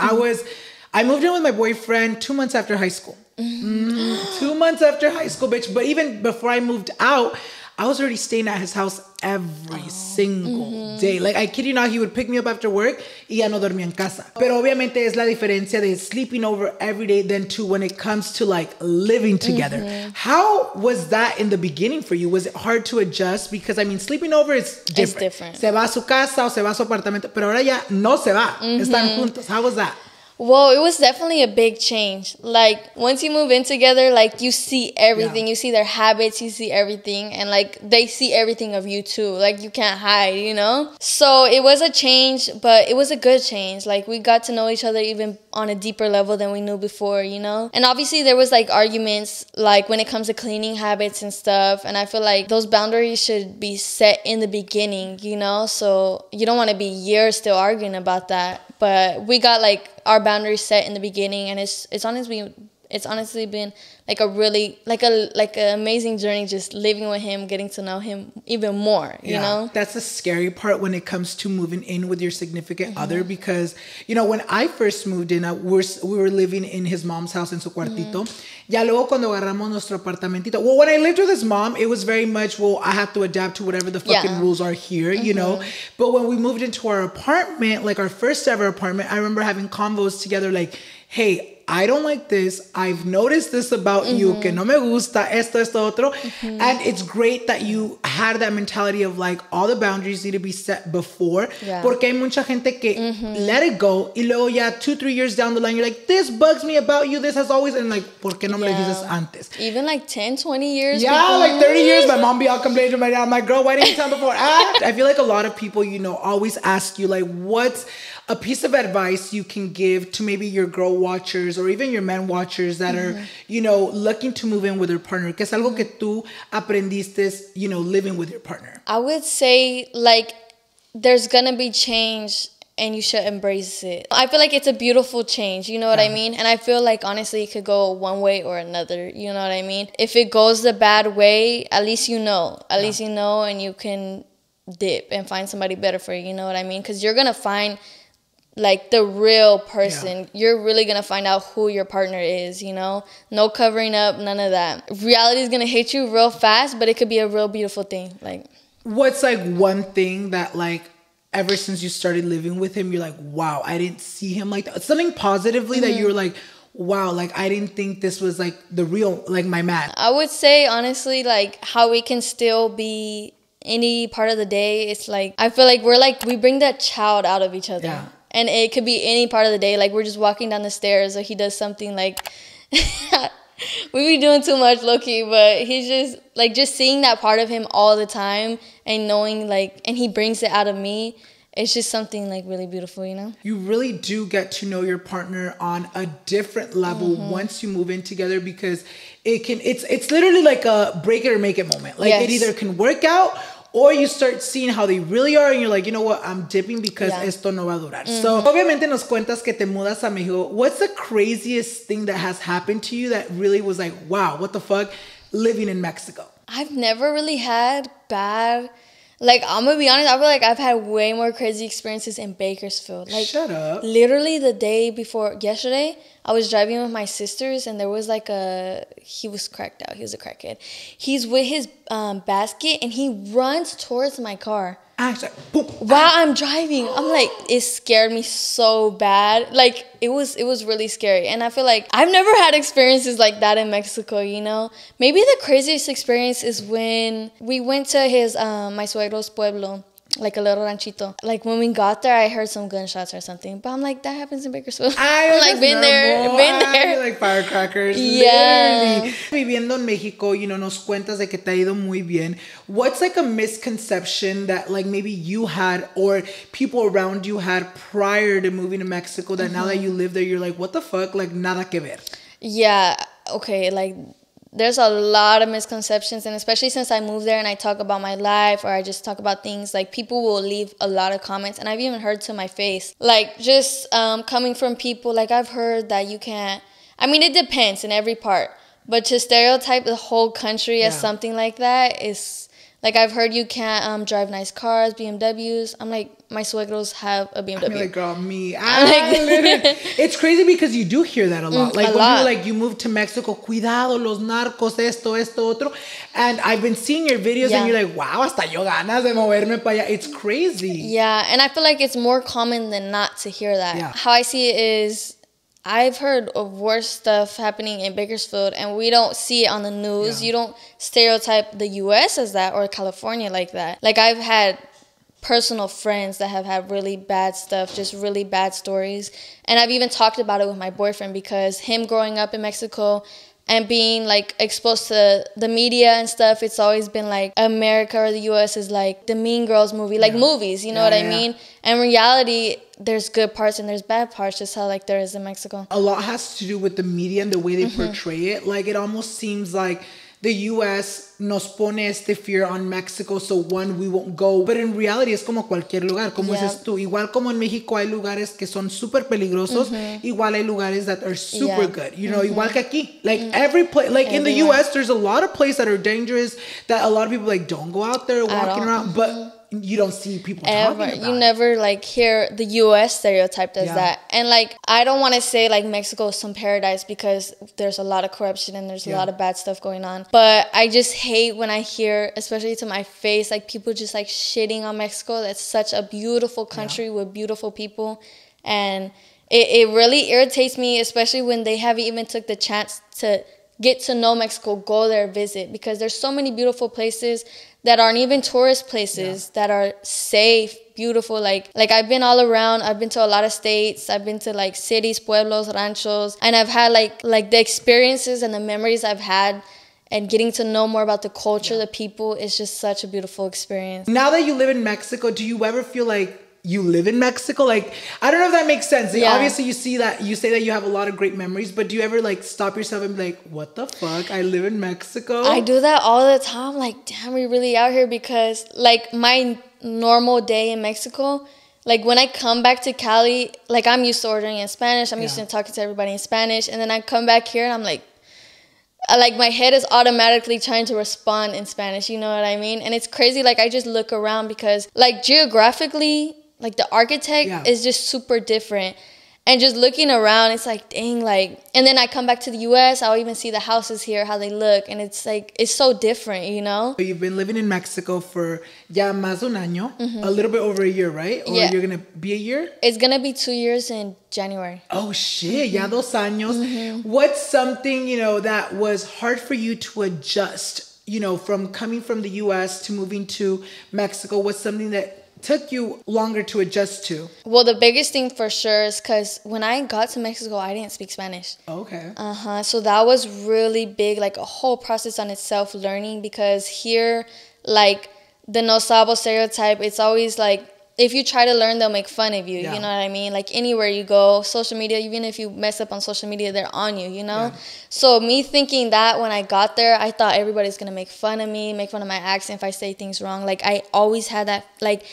I moved in with my boyfriend 2 months after high school. 2 months after high school, bitch. But even before I moved out, I was already staying at his house every single day. Like, I kid you not, he would pick me up after work y ya no dormía en casa. Pero obviamente es la diferencia de sleeping over every day than to when it comes to like living together. How was that in the beginning for you? Was it hard to adjust? Because I mean, sleeping over is different. It's different. Se va a su casa o se va a su apartamento, pero ahora ya no se va. Están juntos. How was that? Well, it was definitely a big change. Like, once you move in together, like, you see everything. You see their habits, you see everything. And, like, they see everything of you, too. Like, you can't hide, you know? So, it was a change, but it was a good change. Like, we got to know each other even on a deeper level than we knew before, you know? And obviously, there was, like, arguments, like, when it comes to cleaning habits and stuff. And I feel like those boundaries should be set in the beginning, you know? So, you don't want to be years still arguing about that. But we got, like, our boundaries set in the beginning, and it's honestly been like a really like an amazing journey, just living with him, getting to know him even more, you know? That's the scary part when it comes to moving in with your significant other, because, you know, when I first moved in, we were living in his mom's house en su cuartito. Ya luego cuando agarramos nuestro apartamentito. Well, when I lived with his mom, it was very much, well, I have to adapt to whatever the fucking rules are here, you know? But when we moved into our apartment, like our first ever apartment, I remember having convos together like, hey, I don't like this. I've noticed this about you, que no me gusta, esto, otro. And it's great that you had that mentality of like, all the boundaries need to be set before. Porque hay mucha gente que let it go. Y luego ya 2-3 years down the line, you're like, this bugs me about you. This has always, and like, ¿por qué no me dices antes? Even like 10-20 years. Yeah, before. Like 30 years. My mom be all complaining to my dad. I'm like, girl, why didn't you tell me before? I feel like a lot of people, you know, always ask you like, what's a piece of advice you can give to maybe your girl watchers or even your men watchers that are, you know, looking to move in with their partner? Que es algo que tú aprendiste, you know, living with your partner. I would say, like, there's gonna be change and you should embrace it. I feel like it's a beautiful change, you know what I mean? And I feel like, honestly, it could go one way or another, you know what I mean? If it goes the bad way, at least you know. At least you know, and you can dip and find somebody better for you, you know what I mean? Because you're gonna find like the real person. You're really gonna find out who your partner is, you know? No covering up, none of that. Reality is gonna hit you real fast, but it could be a real beautiful thing. Like, what's like one thing that like ever since you started living with him, you're like, wow, I didn't see him like that? Something positively that you were like, wow, like I didn't think this was like the real, like my man. I would say honestly, like how we can still be any part of the day. It's like, I feel like we bring that child out of each other. Yeah. And it could be any part of the day. Like, we're just walking down the stairs or he does something like... we be doing too much, low-key. But he's just... Like, just seeing that part of him all the time and knowing, like... And he brings it out of me. It's just something, like, really beautiful, you know? You really do get to know your partner on a different level once you move in together, because it's literally like a break it or make it moment. Like, it either can work out, or you start seeing how they really are and you're like, you know what, I'm dipping because esto no va a durar. So, obviamente nos cuentas que te mudas a Mexico. What's the craziest thing that has happened to you that really was like, wow, what the fuck, living in Mexico? I've never really had bad... Like, I'm gonna be honest, I feel like I've had way more crazy experiences in Bakersfield. Like, shut up. Literally the day before yesterday, I was driving with my sisters and there was like he was cracked out. He was a crackhead. He's with his basket and he runs towards my car. While I'm driving, I'm like, it scared me so bad. Like, it was really scary. And I feel like I've never had experiences like that in Mexico, you know? Maybe the craziest experience is when we went to his, my suegro's pueblo, like a little ranchito. Like, when we got there, I heard some gunshots or something. But I'm like, that happens in Bakersfield. I'm like, been there. Like firecrackers. Yeah. Literally. Viviendo en Mexico, you know, nos cuentas de que te ha ido muy bien. What's like a misconception that like maybe you had or people around you had prior to moving to Mexico that now that you live there, you're like, what the fuck? Like, nada que ver. Yeah. Okay. Like, there's a lot of misconceptions, and especially since I moved there and I talk about my life or I just talk about things, like, people will leave a lot of comments, and I've even heard to my face, like, just coming from people, like, I've heard that you can't, I mean, it depends in every part, but to stereotype the whole country as something like that is, Like, I've heard you can't drive nice cars, BMWs. I'm like, my suegros have a BMW. I'm like, girl, me. It's crazy because you do hear that a lot. Like, when you're like, you move to Mexico, cuidado, los narcos, esto, otro. And I've been seeing your videos and you're like, wow, hasta yo ganas de moverme para allá. It's crazy. Yeah, and I feel like it's more common than not to hear that. Yeah. How I see it is, I've heard of worse stuff happening in Bakersfield, and we don't see it on the news. Yeah. You don't stereotype the U.S. as that or California like that. Like, I've had personal friends that have had really bad stuff, just really bad stories. And I've even talked about it with my boyfriend because him growing up in Mexico and being like exposed to the media and stuff, it's always been like America or the US is like the Mean Girls movie, like movies, you know what I mean? And in reality, there's good parts and there's bad parts, just how like there is in Mexico. A lot has to do with the media and the way they portray it. Like, it almost seems like the U.S. nos pone este fear on Mexico, so one, we won't go. But in reality, es como cualquier lugar, como dices tú. Igual como en México hay lugares que son súper peligrosos, igual hay lugares that are super good. You know, igual que aquí. Like, every place, like in the U.S., there's a lot of places that are dangerous that a lot of people like don't go out there walking around, but you don't see people talking about You never like hear the U.S. stereotyped as that. And like, I don't want to say like Mexico is some paradise because there's a lot of corruption and there's a lot of bad stuff going on. But I just hate when I hear, especially to my face, like people just like shitting on Mexico. That's such a beautiful country with beautiful people. And it really irritates me, especially when they haven't even took the chance to get to know Mexico, go there, visit. Because there's so many beautiful places that aren't even tourist places that are safe, beautiful. Like I've been all around. I've been to a lot of states. I've been to like cities, pueblos, ranchos, and I've had like the experiences and the memories I've had, and getting to know more about the culture, the people, is just such a beautiful experience. Now that you live in Mexico, do you ever feel like you live in Mexico? Like, I don't know if that makes sense. Like, obviously you say that you have a lot of great memories, but do you ever like stop yourself and be like, what the fuck? I live in Mexico. I do that all the time. Like, damn, we really out here. Because like my normal day in Mexico, like when I come back to Cali, like I'm used to ordering in Spanish. I'm used to talking to everybody in Spanish. And then I come back here and I'm like my head is automatically trying to respond in Spanish. You know what I mean? And it's crazy. Like, I just look around because like geographically, like the architect is just super different. And just looking around, it's like, dang, like, and then I come back to the U.S., I'll even see the houses here, how they look. And it's like, it's so different, you know? You've been living in Mexico for ya más de un año, a little bit over a year, right? Or you're going to be a year? It's going to be 2 years in January. Oh, shit. Ya 2 años. What's something, you know, that was hard for you to adjust, you know, from coming from the U.S. to moving to Mexico? What's something that took you longer to adjust to? Well, the biggest thing for sure is because when I got to Mexico, I didn't speak Spanish. Okay. So that was really big, like a whole process on itself, learning. Because here, like the no Sabo stereotype, it's always like, if you try to learn, they'll make fun of you. You know what I mean? Like anywhere you go, social media, even if you mess up on social media, they're on you, you know? So me thinking that when I got there, I thought everybody's going to make fun of me, make fun of my accent if I say things wrong. Like I always had that, like,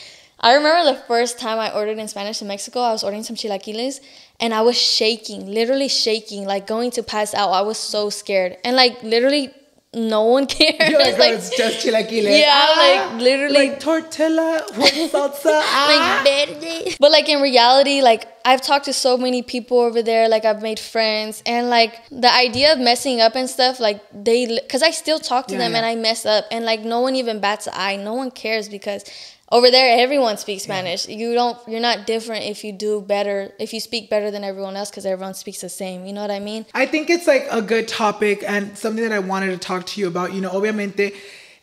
I remember the first time I ordered in Spanish in Mexico, I was ordering some chilaquiles and I was shaking, literally shaking, like going to pass out. I was so scared. And like literally no one cared. You're like, oh, it's just chilaquiles. Yeah, like literally. Like tortilla with salsa. Like verde. But like in reality, like I've talked to so many people over there. Like I've made friends. And like the idea of messing up and stuff, like because I still talk to them and I mess up. And like no one even bats an eye. No one cares because over there, everyone speaks Spanish. You're not different if you do better, if you speak better than everyone else, because everyone speaks the same. You know what I mean? I think it's like a good topic and something that I wanted to talk to you about. You know, obviamente,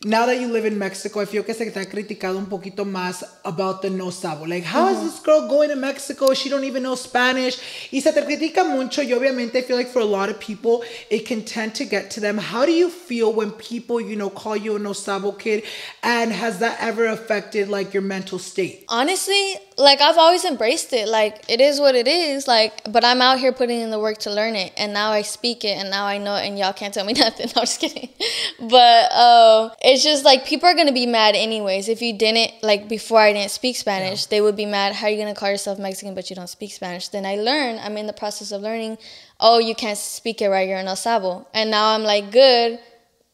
now that you live in Mexico, I feel que se te ha criticado un poquito más about the no Sabo. Like, how is this girl going to Mexico? She don't even know Spanish. Y se te critica mucho. Y obviamente, I feel like for a lot of people, it can tend to get to them. How do you feel when people, you know, call you a no Sabo kid? And has that ever affected, like, your mental state? Honestly, like, I've always embraced it. Like, it is what it is. Like, but I'm out here putting in the work to learn it. And now I speak it. And now I know it. And y'all can't tell me nothing. No, I'm just kidding. But it's just, like, people are going to be mad anyways. If you didn't, like, before I didn't speak Spanish, they would be mad. How are you going to call yourself Mexican but you don't speak Spanish? Then I learned. I'm in the process of learning. Oh, you can't speak it right. You're no Sabo. And now I'm, like, good.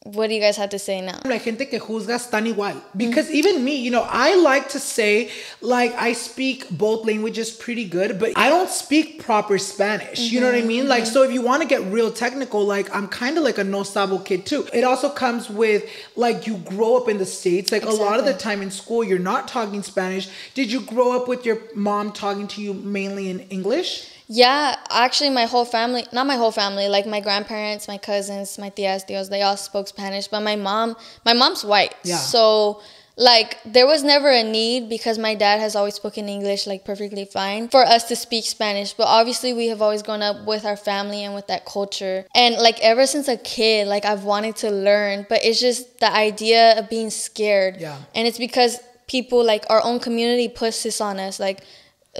what do you guys have to say now? La gente que juzga están igual. Because even me, I like to say, like, I speak both languages pretty good, but I don't speak proper Spanish. You know what I mean? Like, so if you want to get real technical, like, I'm kind of like a no Sabo kid too. It also comes with, like, you grow up in the States. Like, a lot of the time in school, you're not talking Spanish. Did you grow up with your mom talking to you mainly in English? Yeah, actually my whole family, not my whole family, like my grandparents, my cousins, my tias, tios, they all spoke Spanish, but my mom's white. Yeah. So like there was never a need, because my dad has always spoken English like perfectly fine, for us to speak Spanish. But obviously we have always grown up with our family and with that culture. And like ever since a kid, like I've wanted to learn, but it's just the idea of being scared. Yeah. And it's because people, like our own community, puts this on us, like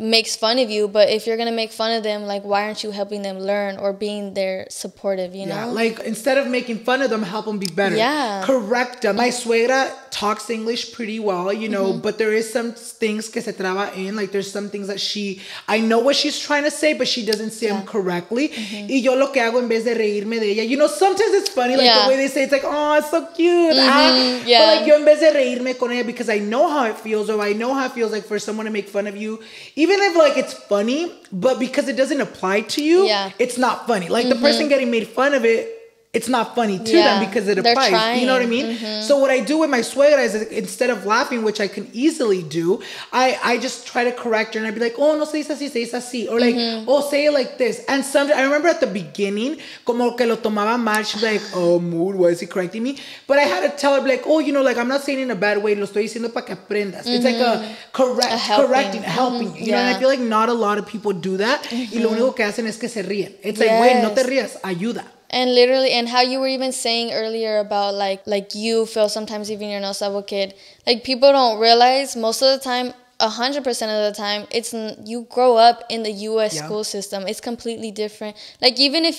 makes fun of you. But if you're gonna make fun of them, like why aren't you helping them learn or being there supportive, you know? Yeah, like instead of making fun of them, help them be better. Yeah. Correct them. My suegra talks English pretty well, but there is some things que se traba in. Like there's some things that I know what she's trying to say, but she doesn't say them correctly. Y yo lo que hago en vez de reírme de ella, sometimes it's funny, like the way they say it's like, oh, it's so cute. But like yo en vez de reírme con ella, because I know how it feels, or I know how it feels like for someone to make fun of you. Even if like it's funny, but because it doesn't apply to you, it's not funny. Like the person getting made fun of it, it's not funny to them because it applies. Trying. You know what I mean? So what I do with my suegra is, instead of laughing, which I can easily do, I just try to correct her, and I'd be like, oh, no se dice así, se dice así. Or like, oh, say it like this. And sometimes, I remember at the beginning, como que lo tomaba mal, she'd be like, oh, mood, why is he correcting me? But I had to tell her, like, oh, like, I'm not saying it in a bad way, lo estoy diciendo para que aprendas. It's like helping you. You know, and I feel like not a lot of people do that. Y lo único que hacen es que se ríen. It's like, wait, no te rías, ayuda. And literally, and how you were even saying earlier about like you feel sometimes even you're no Sabo kid, like people don't realize most of the time, 100% of the time, it's you grow up in the U.S. school system. It's completely different. Like even if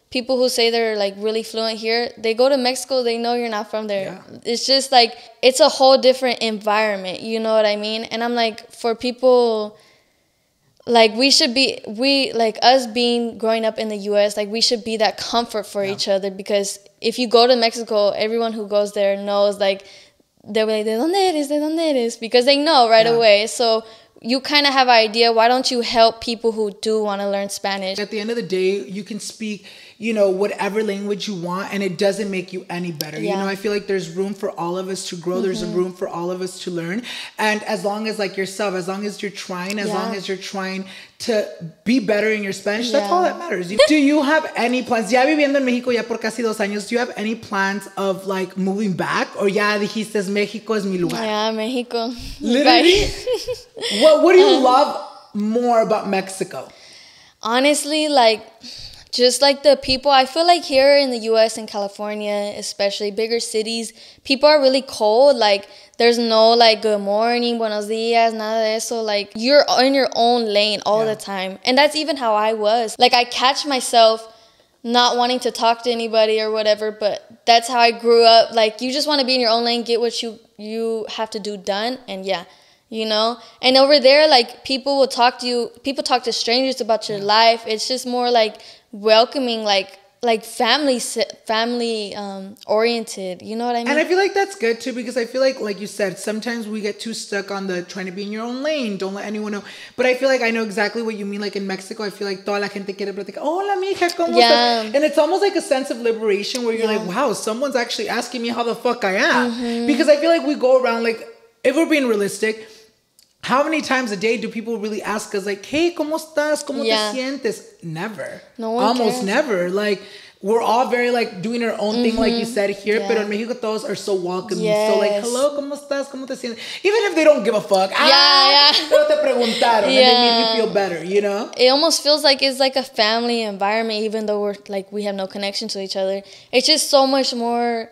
people who say they're like really fluent here, they go to Mexico, they know you're not from there. Yeah. It's just like, it's a whole different environment. You know what I mean? And I'm like, for people, like us growing up in the U.S., like we should be that comfort for each other, because if you go to Mexico, everyone who goes there knows, like, they'll be like, ¿de dónde eres? ¿De dónde eres? Because they know right away. So you kind of have an idea. Why don't you help people who do want to learn Spanish? At the end of the day, you can speak, whatever language you want, and it doesn't make you any better. Yeah. I feel like there's room for all of us to grow. There's a room for all of us to learn. And as long as, like yourself, as long as you're trying, long as you're trying to be better in your Spanish, that's all that matters. Do you have any plans? Ya viviendo en México ya por casi 2 años, do you have any plans of like moving back? Or ya dijiste, México es mi lugar? Yeah, Mexico. Literally? What do you love more about Mexico? Honestly, like, just like the people, I feel like here in the U.S. and California, especially bigger cities, people are really cold. Like, there's no like good morning, buenos dias, nada de eso. Like, you're in your own lane all the time. And that's even how I was. Like, I catch myself not wanting to talk to anybody or whatever, but that's how I grew up. Like, you just want to be in your own lane, get what you have to do done, and And over there, like, people will talk to you. People talk to strangers about your life. It's just more like welcoming, like family oriented. You know what I mean? And I feel like that's good too, because I feel like you said, sometimes we get too stuck on the trying to be in your own lane. Don't let anyone know. But I feel like I know exactly what you mean. Like in Mexico, I feel like toda la gente quiere platicar. Hola, mija, ¿cómo estás? And it's almost like a sense of liberation where you're like, wow, someone's actually asking me how the fuck I am. Because I feel like we go around, like, if we're being realistic, how many times a day do people really ask us, like, hey, ¿cómo estás? ¿Cómo te sientes? Never. No one Almost cares. Never. Like, we're all very, like, doing our own thing, like you said here. Pero en Mexico todos are so welcoming. So, like, hello, ¿cómo estás? ¿Cómo te sientes? Even if they don't give a fuck. Pero te preguntaron. And they make you feel better, It almost feels like it's like a family environment, even though we have no connection to each other. It's just so much more,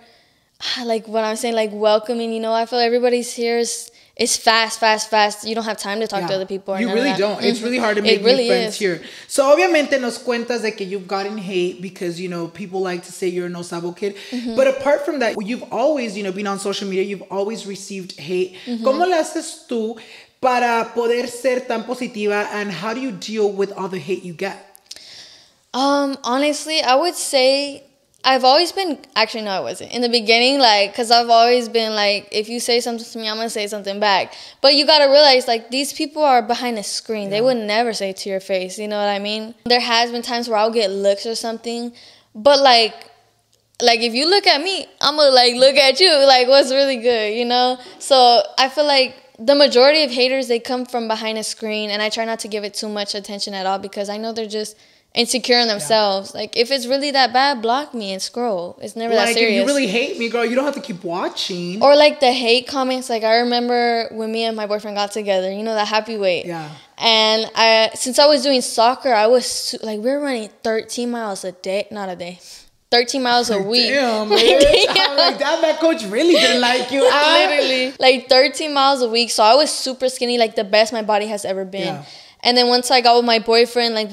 like what I'm saying, like welcoming, I feel everybody's here is fast. You don't have time to talk to other people. You really don't. It's really hard to make new friends here. So obviamente nos cuentas de que you've gotten hate because, people like to say you're a no Sabo kid. But apart from that, you've always, been on social media. You've always received hate. ¿Cómo le haces tú para poder ser tan positiva? And how do you deal with all the hate you get? Honestly, I would say I've always been, actually, no, I wasn't. In the beginning, like, because I've always been, like, if you say something to me, I'm going to say something back. But you got to realize, like, these people are behind a screen. Yeah. They would never say it to your face. You know what I mean? There has been times where I'll get looks or something. But, like if you look at me, I'm going to, like, look at you. Like, what's really good, you know? So I feel like the majority of haters, they come from behind a screen. And I try not to give it too much attention at all because I know they're just insecure in themselves. Yeah. Like, if it's really that bad, block me and scroll. It's never that serious. Like, if you really hate me, girl, you don't have to keep watching. Or, like, the hate comments. Like, I remember when me and my boyfriend got together, you know, that happy weight. Yeah. And since I was doing soccer, I was, like, we were running 13 miles a day. Not a day. 13 miles a week. Damn, man. I'm like, that coach really didn't like you. Literally. Like, 13 miles a week. So, I was super skinny, like, the best my body has ever been. Yeah. And then once I got with my boyfriend, like,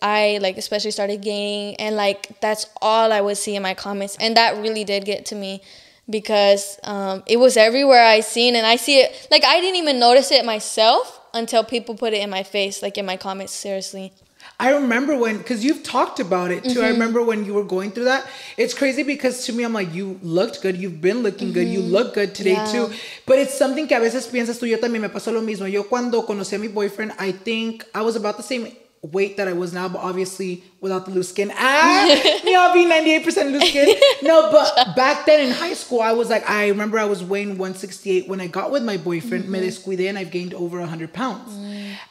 I especially started gaining. And, like, that's all I would see in my comments. And that really did get to me because it was everywhere I seen. And I see it, like, I didn't even notice it myself until people put it in my face, like, in my comments, seriously. I remember because you've talked about it too. I remember when you were going through that. It's crazy because to me, I'm like, you looked good. You've been looking good. You look good today too. But it's something que a veces piensas tú. Yo también me pasó lo mismo. Yo cuando conocí a mi boyfriend, I think I was about the same weight that I was now, but obviously without the loose skin. Me, I'll be 98% loose skin. No, but back then in high school, I remember I was weighing 168 when I got with my boyfriend. Me descuidé and I've gained over 100 pounds.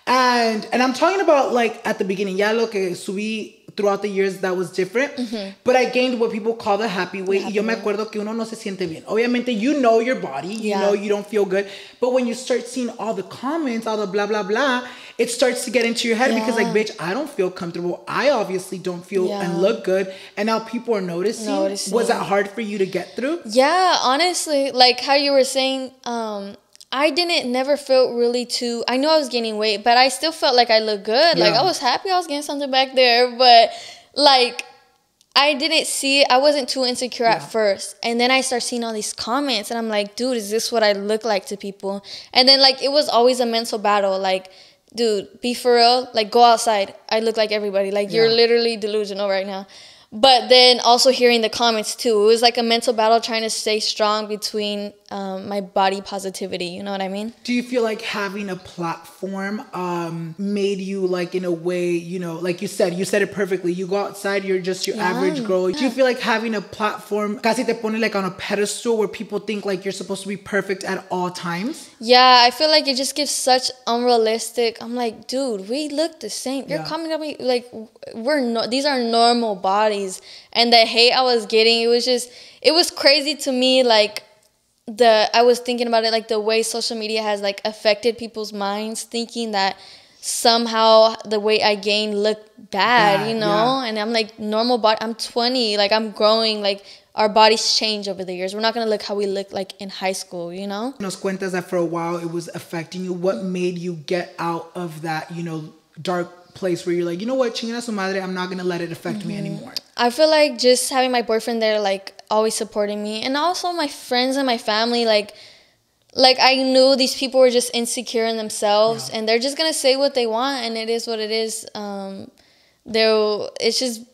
And I'm talking about, like, at the beginning, ya lo que subí throughout the years, that was different. But I gained what people call the happy weight. Y yo me acuerdo que uno no se siente bien. Obviamente, you know your body. You know you don't feel good. But when you start seeing all the comments, all the blah, blah, blah, it starts to get into your head because, like, bitch, I don't feel comfortable. I obviously don't feel and look good. And now people are noticing. Was that hard for you to get through? Yeah, honestly. Like how you were saying, I never felt really I knew I was gaining weight, but I still felt like I looked good. Yeah. Like, I was happy I was getting something back there. But, like, I didn't see it. I wasn't too insecure at first. And then I start seeing all these comments. And I'm like, dude, is this what I look like to people? And then, like, it was always a mental battle. Like, dude, be for real. Like, go outside. I look like everybody. Like, you're literally delusional right now. But then also hearing the comments too. It was like a mental battle trying to stay strong between my body positivity. You know what I mean? Do you feel like having a platform made you, like, in a way, you know, like you said it perfectly. You go outside, you're just your average girl. Do you feel like having a platform casi te pone, like, on a pedestal where people think, like, you're supposed to be perfect at all times? Yeah, I feel like it just gives such unrealistic. I'm like, dude, we look the same. You're coming at me like these are normal bodies. And the hate I was getting, it was crazy to me. Like, I was thinking about it, like, the way social media has, like, affected people's minds, thinking that somehow the weight I gained looked bad, you know? And I'm like, normal body, I'm 20, like, I'm growing, like, our bodies change over the years. We're not going to look how we look, like, in high school, you know? Nos cuentas that for a while it was affecting you. What made you get out of that, you know, dark place where you're like, you know what, chingada su madre, I'm not going to let it affect me anymore? I feel like just having my boyfriend there, like, always supporting me. And also my friends and my family, like I knew these people were just insecure in themselves. And they're just going to say what they want. And it is what it is. It's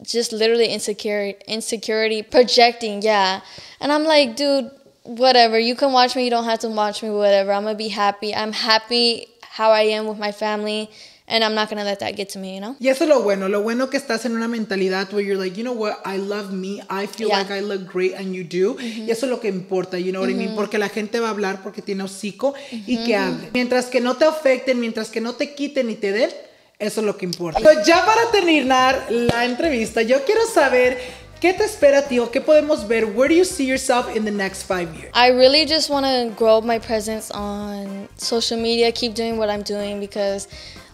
just literally insecurity projecting. And I'm like, dude, whatever. You can watch me. You don't have to watch me, whatever. I'm going to be happy. I'm happy how I am with my family. And I'm not going to let that get to me, you know? Y eso es lo bueno que estás en una mentalidad where you're like, you know what, I love me, I feel like I look great, and you do. Y eso es lo que importa, you know what I mean? Porque la gente va a hablar porque tiene hocico y que hable. Mientras que no te afecten, mientras que no te quiten ni te den, eso es lo que importa. Pues ya para terminar la entrevista, yo quiero saber ¿qué te espera a ti o qué podemos ver? Where do you see yourself in the next 5 years? I really just want to grow my presence on social media, keep doing what I'm doing because,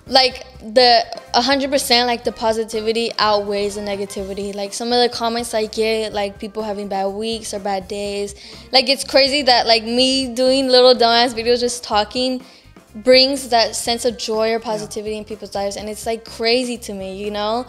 like, the 100%, like, the positivity outweighs the negativity. Like, some of the comments I get, like, people having bad weeks or bad days. Like, it's crazy that, like, me doing little dumbass videos, just talking, brings that sense of joy or positivity in people's lives. And it's, like, crazy to me, you know?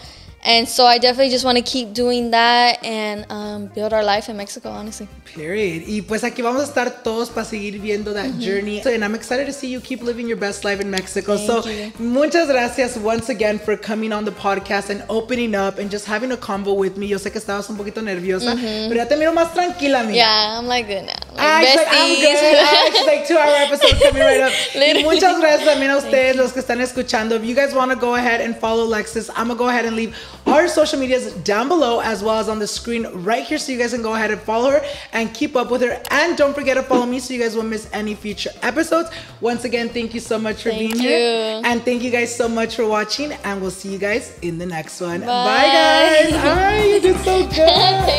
And so I definitely just want to keep doing that and build our life in Mexico, honestly. Period. Y pues aquí vamos a estar todos para seguir viendo that journey. So, and I'm excited to see you keep living your best life in Mexico. Thank you. Muchas gracias once again for coming on the podcast and opening up and just having a convo with me. Yo sé que estabas un poquito nerviosa, pero ya te miro más tranquila, amiga. Yeah, I'm like good now. I'm good. It's like 2-hour episode coming right up. Y muchas gracias también a ustedes, los que están escuchando. If you guys want to go ahead and follow Alexis, I'm going to go ahead and leave our social medias down below as well as on the screen right here so you guys can go ahead and follow her and keep up with her. And don't forget to follow me so you guys won't miss any future episodes. Once again, thank you so much for being here. And thank you guys so much for watching, and we'll see you guys in the next one. Bye guys. Hi, you did so good.